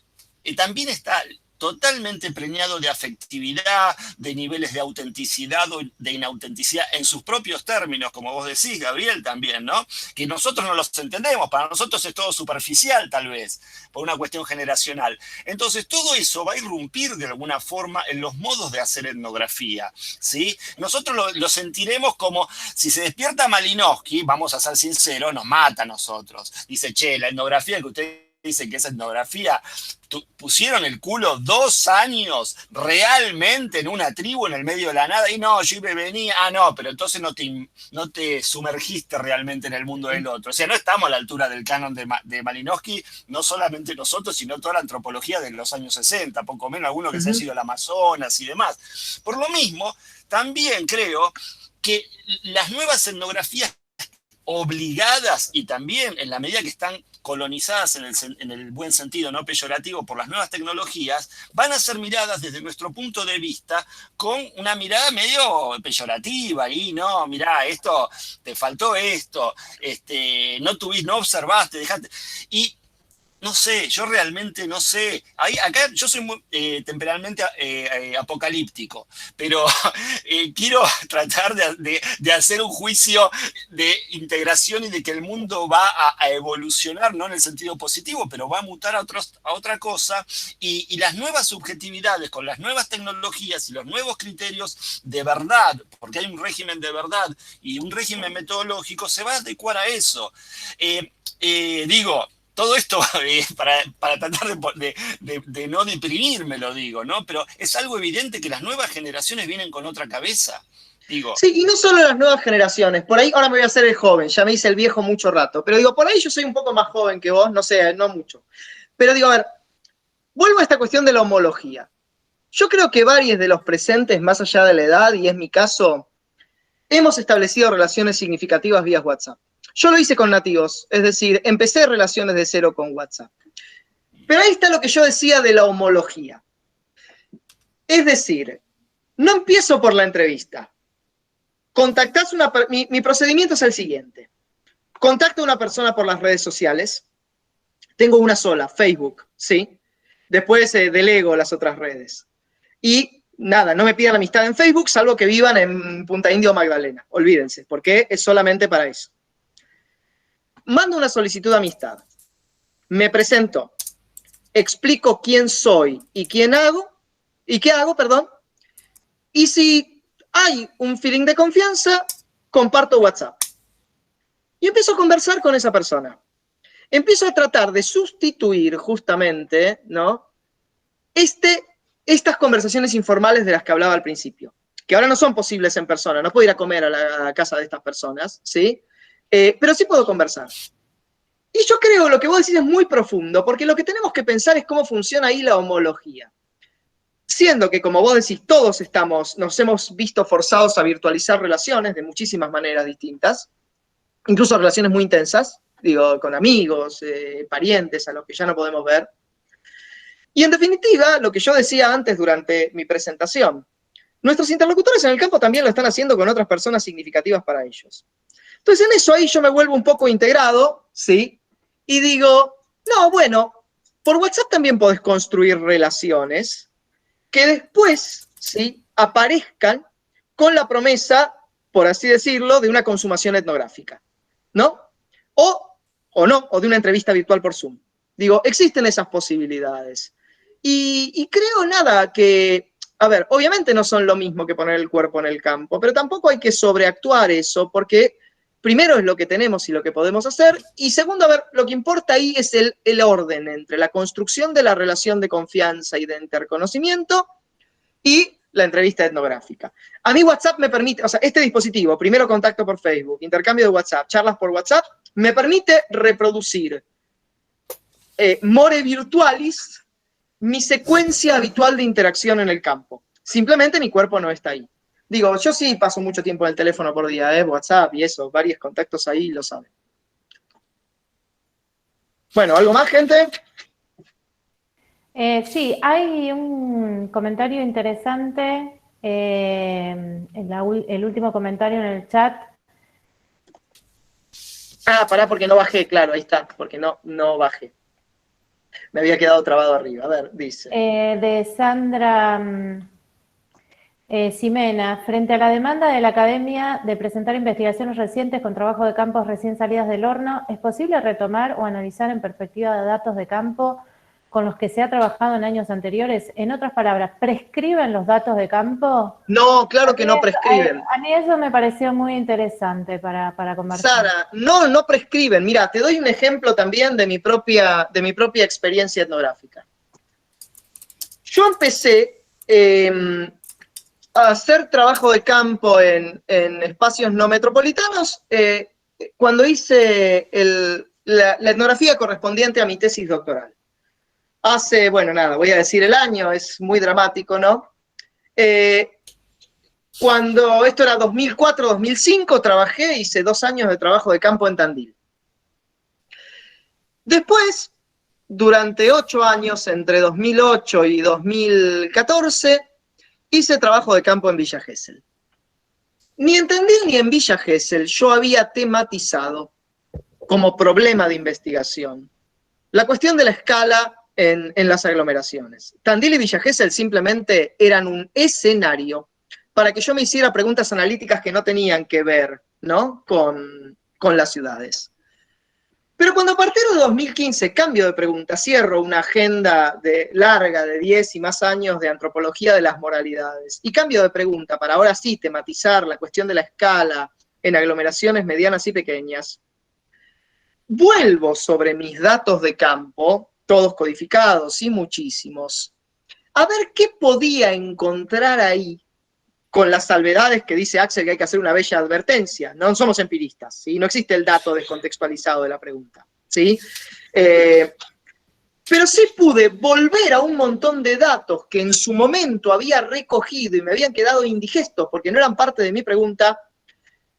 también está totalmente preñado de afectividad, de niveles de autenticidad o de inautenticidad en sus propios términos, como vos decís, Gabriel, también, ¿no? Que nosotros no los entendemos, para nosotros es todo superficial, tal vez, por una cuestión generacional. Entonces, todo eso va a irrumpir de alguna forma en los modos de hacer etnografía, ¿sí? Nosotros lo sentiremos como, si se despierta Malinowski, vamos a ser sinceros, nos mata a nosotros. Dice, che, la etnografía que usted dice que es etnografía, pusieron el culo 2 años realmente en una tribu en el medio de la nada, y no, yo venía, no, pero entonces no te sumergiste realmente en el mundo del otro. O sea, no estamos a la altura del canon de Malinowski, no solamente nosotros, sino toda la antropología de los años 60, poco menos alguno que se haya ido al Amazonas y demás. Por lo mismo, también creo que las nuevas etnografías obligadas, y también en la medida que están colonizadas en el buen sentido, no peyorativo, por las nuevas tecnologías, van a ser miradas desde nuestro punto de vista con una mirada medio peyorativa, y no, mirá, esto, te faltó esto, no observaste, dejaste, y no sé, yo realmente no sé. Acá yo soy muy temperalmente apocalíptico, pero quiero tratar de hacer un juicio de integración y de que el mundo va a evolucionar, no en el sentido positivo, pero va a mutar a otra cosa, y las nuevas subjetividades con las nuevas tecnologías y los nuevos criterios de verdad, porque hay un régimen de verdad y un régimen metodológico, se va a adecuar a eso. Digo, todo esto para tratar de no deprimirme, lo digo, ¿no? Pero es algo evidente que las nuevas generaciones vienen con otra cabeza. Digo. Sí, y no solo las nuevas generaciones. Por ahí ahora me voy a hacer el joven, ya me hice el viejo mucho rato. Pero digo, por ahí yo soy un poco más joven que vos, no sé, no mucho. Pero digo, a ver, vuelvo a esta cuestión de la homología. Yo creo que varios de los presentes, más allá de la edad, y es mi caso, hemos establecido relaciones significativas vía WhatsApp. Yo lo hice con nativos, es decir, empecé relaciones de cero con WhatsApp. Pero ahí está lo que yo decía de la homología. Es decir, no empiezo por la entrevista. Contactás mi procedimiento es el siguiente. Contacto a una persona por las redes sociales. Tengo una sola, Facebook, ¿sí? Después delego las otras redes. Y nada, no me pidan amistad en Facebook, salvo que vivan en Punta Indio o Magdalena. Olvídense, porque es solamente para eso. Mando una solicitud de amistad. Me presento. explico quién soy y qué hago, perdón. Y si hay un feeling de confianza, comparto WhatsApp. Y empiezo a conversar con esa persona. Empiezo a tratar de sustituir justamente, ¿no? Estas conversaciones informales de las que hablaba al principio, que ahora no son posibles en persona, no puedo ir a comer a la casa de estas personas, ¿sí? Pero sí puedo conversar. Y yo creo lo que vos decís es muy profundo, porque lo que tenemos que pensar es cómo funciona ahí la homología. Siendo que, como vos decís, todos nos hemos visto forzados a virtualizar relaciones de muchísimas maneras distintas, incluso relaciones muy intensas, digo, con amigos, parientes, a los que ya no podemos ver. Y en definitiva, lo que yo decía antes durante mi presentación, nuestros interlocutores en el campo también lo están haciendo con otras personas significativas para ellos. Entonces, en eso ahí yo me vuelvo un poco integrado, ¿sí? Y digo, no, bueno, por WhatsApp también podés construir relaciones que después, ¿sí?, aparezcan con la promesa, por así decirlo, de una consumación etnográfica, ¿no? O de una entrevista virtual por Zoom. Digo, existen esas posibilidades. Y creo nada que, a ver, obviamente no son lo mismo que poner el cuerpo en el campo, pero tampoco hay que sobreactuar eso, porque primero es lo que tenemos y lo que podemos hacer, y segundo, a ver, lo que importa ahí es el orden entre la construcción de la relación de confianza y de interconocimiento y la entrevista etnográfica. A mí WhatsApp me permite, o sea, este dispositivo, primero contacto por Facebook, intercambio de WhatsApp, charlas por WhatsApp, me permite reproducir more virtualis, mi secuencia habitual de interacción en el campo. Simplemente mi cuerpo no está ahí. Digo, yo sí paso mucho tiempo en el teléfono por día, WhatsApp y eso, varios contactos ahí, lo saben. Bueno, ¿algo más, gente? Sí, hay un comentario interesante, el último comentario en el chat. Ah, pará, porque no bajé, claro, ahí está, porque no bajé. Me había quedado trabado arriba. A ver, dice. De Sandra Ximena, frente a la demanda de la Academia de presentar investigaciones recientes con trabajo de campos recién salidas del horno, ¿es posible retomar o analizar en perspectiva de datos de campo con los que se ha trabajado en años anteriores? En otras palabras, ¿prescriben los datos de campo? No, claro que no prescriben. A mí eso me pareció muy interesante para conversar. Sara, no prescriben. Mira, te doy un ejemplo también de mi propia experiencia etnográfica. Yo empecé a hacer trabajo de campo en espacios no metropolitanos cuando hice la etnografía correspondiente a mi tesis doctoral. Hace, bueno, nada, voy a decir el año, es muy dramático, ¿no? Cuando esto era 2004-2005, trabajé, hice 2 años de trabajo de campo en Tandil. Después, durante 8 años, entre 2008 y 2014, hice trabajo de campo en Villa Gesell. Ni en Tandil ni en Villa Gesell yo había tematizado como problema de investigación la cuestión de la escala en las aglomeraciones. Tandil y Villa Gesell simplemente eran un escenario para que yo me hiciera preguntas analíticas que no tenían que ver, ¿no?, con las ciudades. Pero cuando a partir de 2015 cambio de pregunta, cierro una agenda larga de 10 y más años de antropología de las moralidades, y cambio de pregunta para ahora sí tematizar la cuestión de la escala en aglomeraciones medianas y pequeñas, vuelvo sobre mis datos de campo, todos codificados y muchísimos, a ver qué podía encontrar ahí, con las salvedades que dice Axel que hay que hacer una bella advertencia. No somos empiristas, ¿sí? No existe el dato descontextualizado de la pregunta, ¿sí? Pero sí pude volver a un montón de datos que en su momento había recogido y me habían quedado indigestos porque no eran parte de mi pregunta,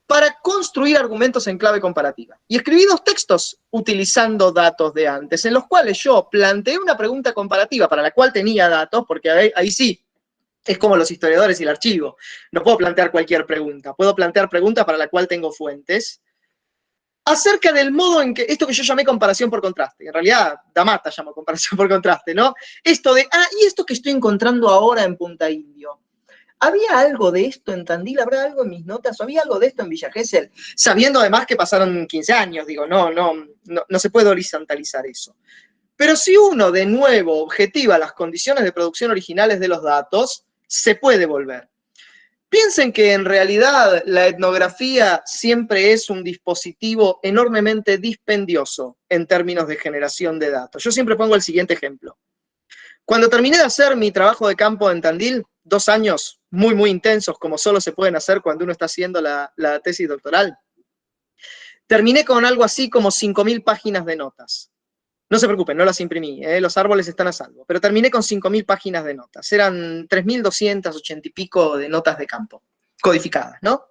para construir argumentos en clave comparativa. Y escribí 2 textos utilizando datos de antes, en los cuales yo planteé una pregunta comparativa para la cual tenía datos, porque ahí sí, es como los historiadores y el archivo. No puedo plantear cualquier pregunta. Puedo plantear preguntas para la cual tengo fuentes. Acerca del modo en que, esto que yo llamé comparación por contraste, en realidad Damata llamó comparación por contraste, ¿no? Esto de, y esto que estoy encontrando ahora en Punta Indio. ¿Había algo de esto en Tandil? ¿Habrá algo en mis notas? ¿O había algo de esto en Villa Gesell? Sabiendo además que pasaron 15 años, digo, no se puede horizontalizar eso. Pero si uno de nuevo objetiva las condiciones de producción originales de los datos, se puede volver. Piensen que en realidad la etnografía siempre es un dispositivo enormemente dispendioso en términos de generación de datos. Yo siempre pongo el siguiente ejemplo. Cuando terminé de hacer mi trabajo de campo en Tandil, 2 años muy intensos, como solo se pueden hacer cuando uno está haciendo la tesis doctoral, terminé con algo así como 5.000 páginas de notas. No se preocupen, no las imprimí, los árboles están a salvo, pero terminé con 5.000 páginas de notas. Eran 3.280 y pico de notas de campo, codificadas, ¿no?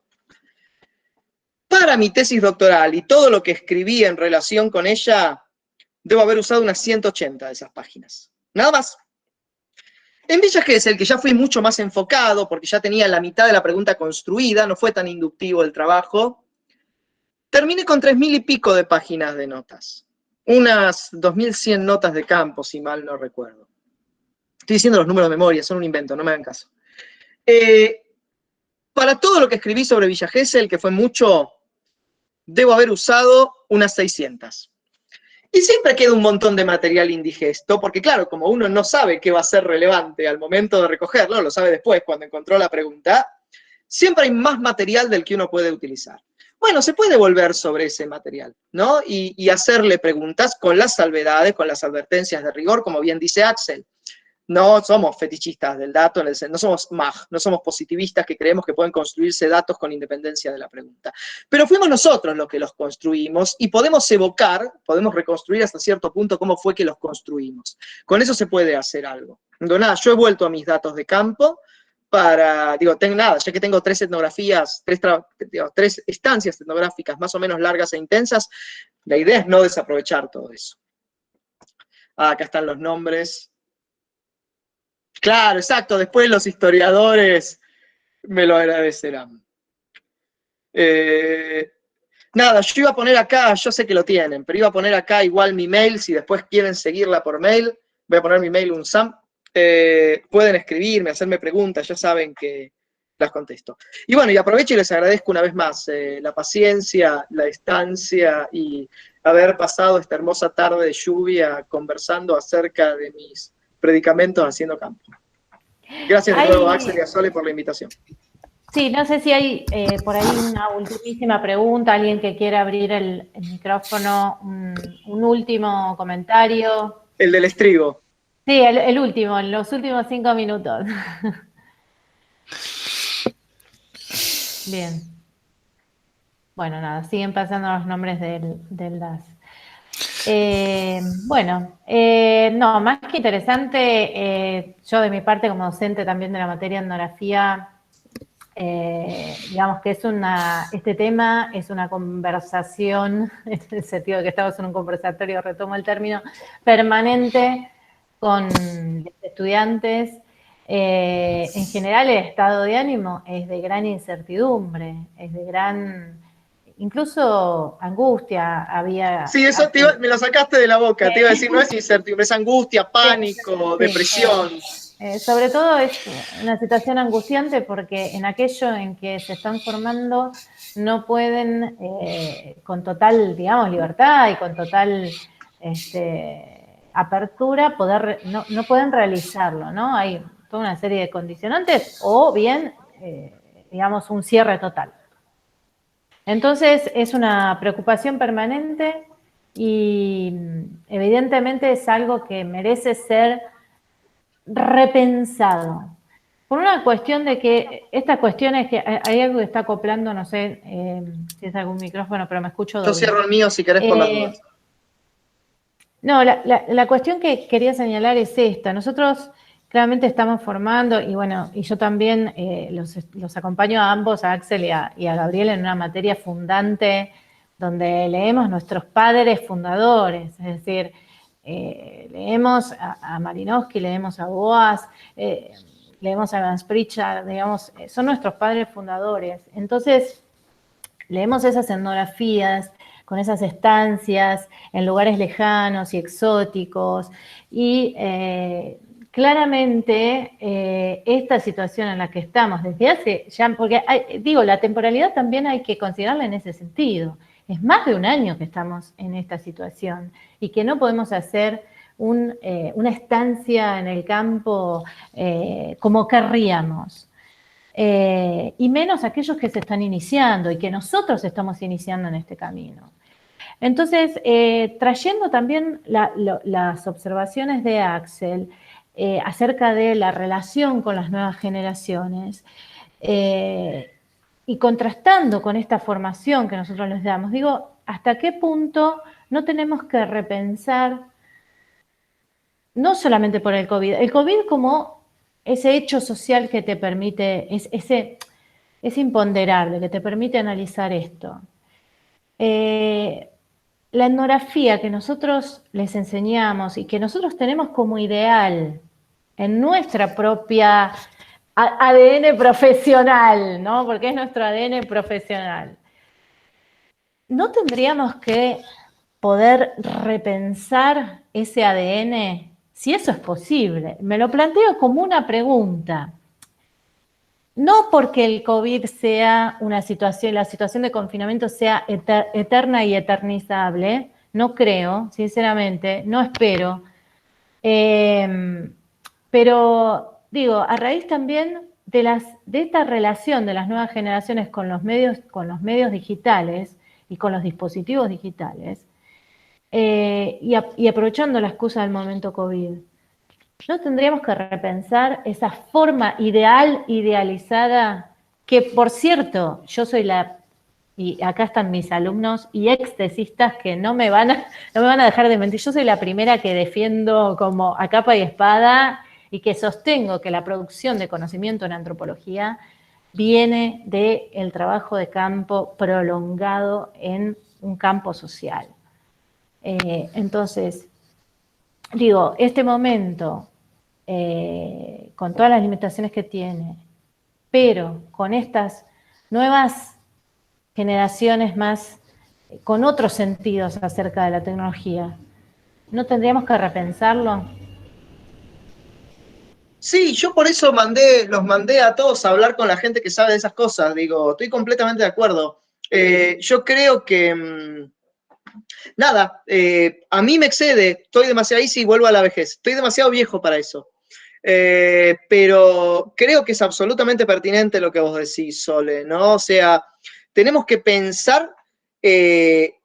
Para mi tesis doctoral y todo lo que escribí en relación con ella, debo haber usado unas 180 de esas páginas. Nada más. En Villa Gesell, que ya fui mucho más enfocado, porque ya tenía la mitad de la pregunta construida, no fue tan inductivo el trabajo, terminé con 3.000 y pico de páginas de notas. Unas 2.100 notas de campo, si mal no recuerdo. Estoy diciendo los números de memoria, son un invento, no me hagan caso. Para todo lo que escribí sobre Villa Gesell, que fue mucho, debo haber usado unas 600. Y siempre queda un montón de material indigesto, porque claro, como uno no sabe qué va a ser relevante al momento de recogerlo, lo sabe después, cuando encontró la pregunta, siempre hay más material del que uno puede utilizar. Bueno, se puede volver sobre ese material, ¿no? Y hacerle preguntas con las salvedades, con las advertencias de rigor, como bien dice Axel. No somos fetichistas del dato, no somos MAG, no somos positivistas que creemos que pueden construirse datos con independencia de la pregunta. Pero fuimos nosotros los que los construimos y podemos evocar, podemos reconstruir hasta cierto punto cómo fue que los construimos. Con eso se puede hacer algo. Entonces, nada, yo he vuelto a mis datos de campo para, ya que tengo 3 etnografías, 3 estancias etnográficas más o menos largas e intensas, la idea es no desaprovechar todo eso. Acá están los nombres. Claro, exacto, después los historiadores me lo agradecerán. Nada, yo iba a poner acá, yo sé que lo tienen, pero iba a poner acá igual mi mail, si después quieren seguirla por mail, voy a poner mi mail unsam. Pueden escribirme, hacerme preguntas, ya saben que las contesto. Y bueno, y aprovecho y les agradezco una vez más la paciencia, la estancia y haber pasado esta hermosa tarde de lluvia conversando acerca de mis predicamentos haciendo campo. Gracias de nuevo a Axel y a Sole por la invitación. Sí, no sé si hay por ahí una ultimísima pregunta, alguien que quiera abrir el micrófono, un último comentario. El del estribo. Sí, el último, en los últimos 5 minutos. Bien. Bueno, nada, siguen pasando los nombres del DAS. No, más que interesante, yo de mi parte como docente también de la materia de etnografía, digamos que este tema es una conversación, en el sentido de que estamos en un conversatorio, retomo el término, permanente con estudiantes. En general el estado de ánimo es de gran incertidumbre, es de gran... Incluso angustia había... Sí, eso me lo sacaste de la boca, te iba a decir, no es incertidumbre, es angustia, pánico, depresión. Sobre todo es una situación angustiante porque en aquello en que se están formando no pueden, con total, digamos, libertad y con total apertura, no pueden realizarlo, ¿no? Hay toda una serie de condicionantes o bien, digamos, un cierre total. Entonces, es una preocupación permanente y evidentemente es algo que merece ser repensado. Por una cuestión de que, estas cuestiones que hay algo que está acoplando, no sé si es algún micrófono, pero me escucho doble. Yo cierro el mío si querés por las dudas. No, la cuestión que quería señalar es esta. Nosotros claramente estamos formando, y bueno, y yo también los acompaño a ambos, a Axel y a Gabriel, en una materia fundante donde leemos nuestros padres fundadores, es decir, leemos a Malinowski, leemos a Boas, leemos a Evans Pritchard, digamos, son nuestros padres fundadores. Entonces, leemos esas etnografías con esas estancias en lugares lejanos y exóticos, y claramente esta situación en la que estamos desde hace ya, porque la temporalidad también hay que considerarla en ese sentido. Es más de un año que estamos en esta situación y que no podemos hacer una estancia en el campo como querríamos. Y menos aquellos que se están iniciando y que nosotros estamos iniciando en este camino. Entonces, trayendo también las observaciones de Axel acerca de la relación con las nuevas generaciones y contrastando con esta formación que nosotros les damos, digo, ¿hasta qué punto no tenemos que repensar, no solamente por el COVID como ese hecho social que te permite, es imponderable, que te permite analizar esto? La etnografía que nosotros les enseñamos y que nosotros tenemos como ideal en nuestra propia ADN profesional, ¿no? Porque es nuestro ADN profesional. ¿No tendríamos que poder repensar ese ADN? Si eso es posible. Me lo planteo como una pregunta. No porque el COVID sea una situación, la situación de confinamiento sea eterna y eternizable, no creo, sinceramente, no espero. Pero digo, a raíz también de esta relación de las nuevas generaciones con los medios digitales y con los dispositivos digitales, y aprovechando la excusa del momento COVID, ¿no tendríamos que repensar esa forma idealizada que, por cierto, yo soy y acá están mis alumnos y ex-tesistas que no me van a dejar de mentir, yo soy la primera que defiendo como a capa y espada y que sostengo que la producción de conocimiento en antropología viene del trabajo de campo prolongado en un campo social. Entonces, digo, este momento, con todas las limitaciones que tiene, pero con estas nuevas generaciones más, con otros sentidos acerca de la tecnología, ¿no tendríamos que repensarlo? Sí, yo por eso los mandé a todos a hablar con la gente que sabe de esas cosas. Digo, estoy completamente de acuerdo. Yo creo que, nada, a mí me excede, estoy demasiado, ahí sí vuelvo a la vejez, estoy demasiado viejo para eso. Pero creo que es absolutamente pertinente lo que vos decís, Sole, ¿no? O sea, tenemos que pensar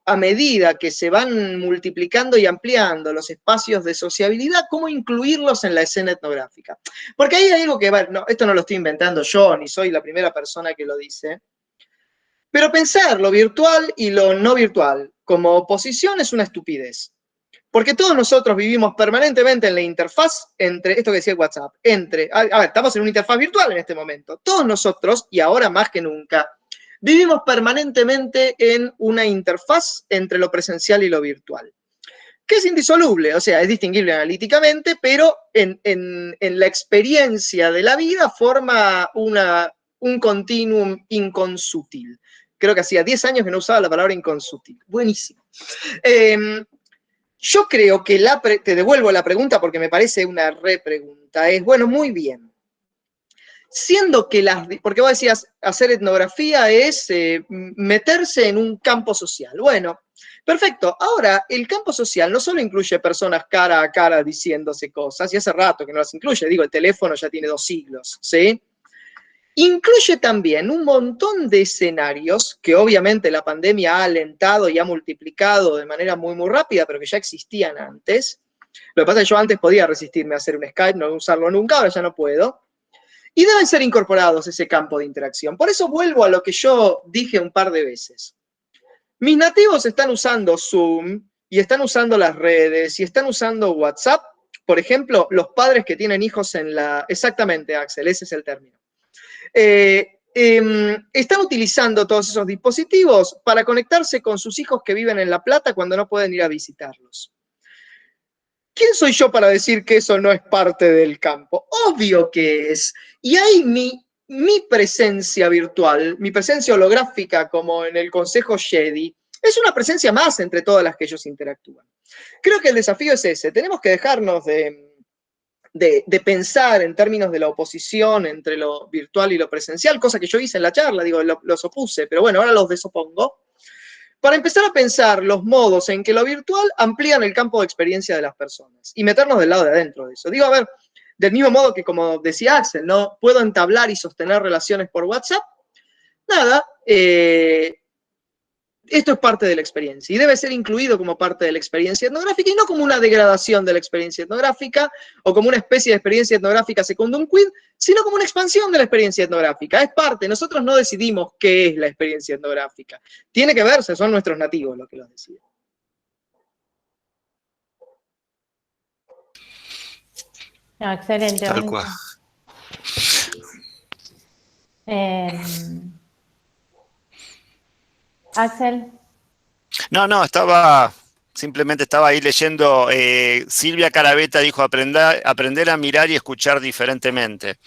a medida que se van multiplicando y ampliando los espacios de sociabilidad, cómo incluirlos en la escena etnográfica. Porque ahí hay algo que, bueno, esto no lo estoy inventando yo, ni soy la primera persona que lo dice, pero pensar lo virtual y lo no virtual como oposición es una estupidez. Porque todos nosotros vivimos permanentemente en la interfaz entre, esto que decía el WhatsApp, a ver, estamos en una interfaz virtual en este momento. Todos nosotros, y ahora más que nunca, vivimos permanentemente en una interfaz entre lo presencial y lo virtual, que es indisoluble, o sea, es distinguible analíticamente, pero en la experiencia de la vida forma un continuum inconsútil. Creo que hacía 10 años que no usaba la palabra inconsútil. Buenísimo. Yo creo que te devuelvo la pregunta porque me parece una repregunta. Es, bueno, muy bien. Siendo que porque vos decías, hacer etnografía es meterse en un campo social. Bueno, perfecto. Ahora, el campo social no solo incluye personas cara a cara diciéndose cosas, y hace rato que no las incluye, digo, el teléfono ya tiene 2 siglos, ¿sí? Incluye también un montón de escenarios que obviamente la pandemia ha alentado y ha multiplicado de manera muy, muy rápida, pero que ya existían antes. Lo que pasa es que yo antes podía resistirme a hacer un Skype, no usarlo nunca, ahora ya no puedo. Y deben ser incorporados ese campo de interacción. Por eso vuelvo a lo que yo dije un par de veces. Mis nativos están usando Zoom y están usando las redes y están usando WhatsApp. Por ejemplo, los padres que tienen hijos en la... Exactamente, Axel, ese es el término. Están utilizando todos esos dispositivos para conectarse con sus hijos que viven en La Plata cuando no pueden ir a visitarlos. ¿Quién soy yo para decir que eso no es parte del campo? Obvio que es. Y ahí mi presencia virtual, mi presencia holográfica como en el Consejo Jedi, es una presencia más entre todas las que ellos interactúan. Creo que el desafío es ese. Tenemos que dejarnos de pensar en términos de la oposición entre lo virtual y lo presencial, cosa que yo hice en la charla, digo, los opuse, pero bueno, ahora los desopongo, para empezar a pensar los modos en que lo virtual amplían el campo de experiencia de las personas y meternos del lado de adentro de eso. Digo, a ver, del mismo modo que, como decía Axel, ¿no? Puedo entablar y sostener relaciones por WhatsApp. Nada, esto es parte de la experiencia y debe ser incluido como parte de la experiencia etnográfica y no como una degradación de la experiencia etnográfica o como una especie de experiencia etnográfica secundum quid, sino como una expansión de la experiencia etnográfica. Es parte, nosotros no decidimos qué es la experiencia etnográfica. Tiene que verse, son nuestros nativos los que lo deciden. No, excelente. Tal cual. Axel. No, simplemente estaba ahí leyendo, Silvia Carabetta dijo, aprender a mirar y escuchar diferentemente.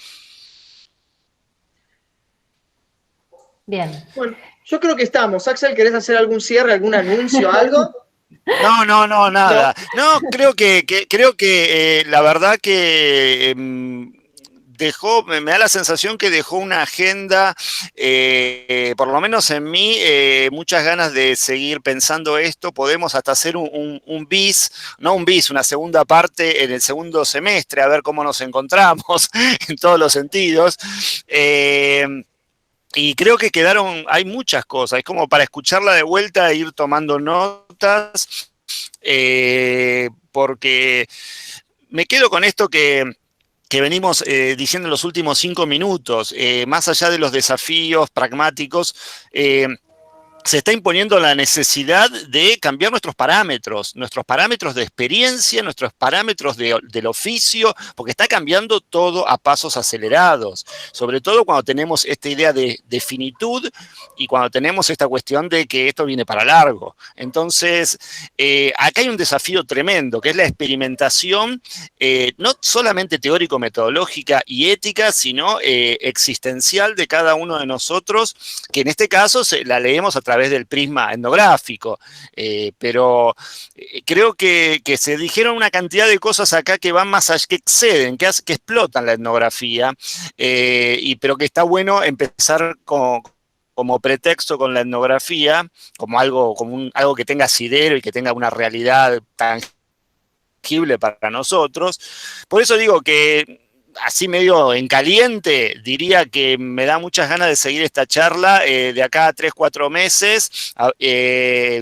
Bien. Bueno, yo creo que estamos. Axel, ¿querés hacer algún cierre, algún anuncio, algo? No, nada. No, creo que la verdad que me da la sensación que dejó una agenda, por lo menos en mí, muchas ganas de seguir pensando esto. Podemos hasta hacer un bis, no un bis, una segunda parte en el segundo semestre, a ver cómo nos encontramos en todos los sentidos. Y creo que hay muchas cosas, es como para escucharla de vuelta e ir tomando notas, porque me quedo con esto que venimos diciendo en los últimos 5 minutos, más allá de los desafíos pragmáticos, se está imponiendo la necesidad de cambiar nuestros parámetros de experiencia, nuestros parámetros del oficio, porque está cambiando todo a pasos acelerados, sobre todo cuando tenemos esta idea de finitud y cuando tenemos esta cuestión de que esto viene para largo. Entonces, acá hay un desafío tremendo, que es la experimentación, no solamente teórico-metodológica y ética, sino existencial de cada uno de nosotros, que en este caso la leemos a través del prisma etnográfico, pero creo que se dijeron una cantidad de cosas acá que van más allá, que exceden, que explotan la etnografía, pero que está bueno empezar como pretexto con la etnografía, como algo que tenga asidero y que tenga una realidad tangible para nosotros. Por eso digo que así medio en caliente, diría que me da muchas ganas de seguir esta charla de acá a 3-4 meses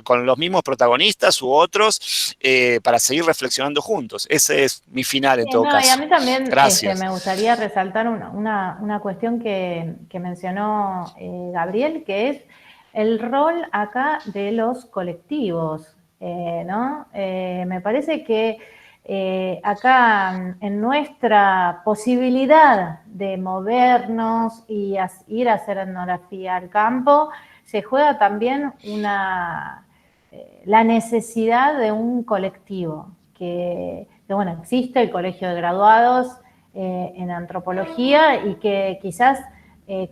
con los mismos protagonistas u otros para seguir reflexionando juntos. Ese es mi final en todo caso. Y a mí también Gracias. me gustaría resaltar una cuestión que mencionó Gabriel, que es el rol acá de los colectivos, ¿no? Me parece que acá en nuestra posibilidad de movernos y ir a hacer etnografía al campo, se juega también la necesidad de un colectivo, que bueno, existe el Colegio de Graduados en Antropología y que quizás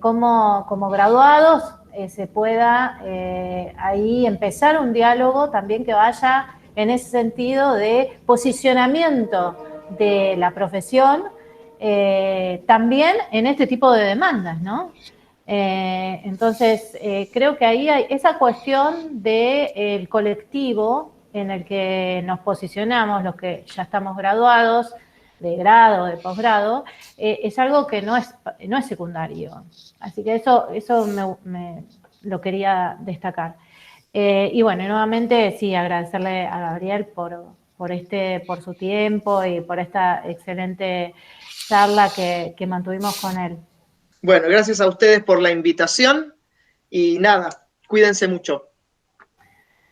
como graduados se pueda ahí empezar un diálogo también que vaya en ese sentido de posicionamiento de la profesión, también en este tipo de demandas, ¿no? Entonces, creo que ahí hay esa cuestión del colectivo en el que nos posicionamos, los que ya estamos graduados, de grado, de posgrado, es algo que no es secundario. Así que eso me lo quería destacar. Y bueno, nuevamente sí, agradecerle a Gabriel por su tiempo y por esta excelente charla que mantuvimos con él. Bueno, gracias a ustedes por la invitación y nada, cuídense mucho.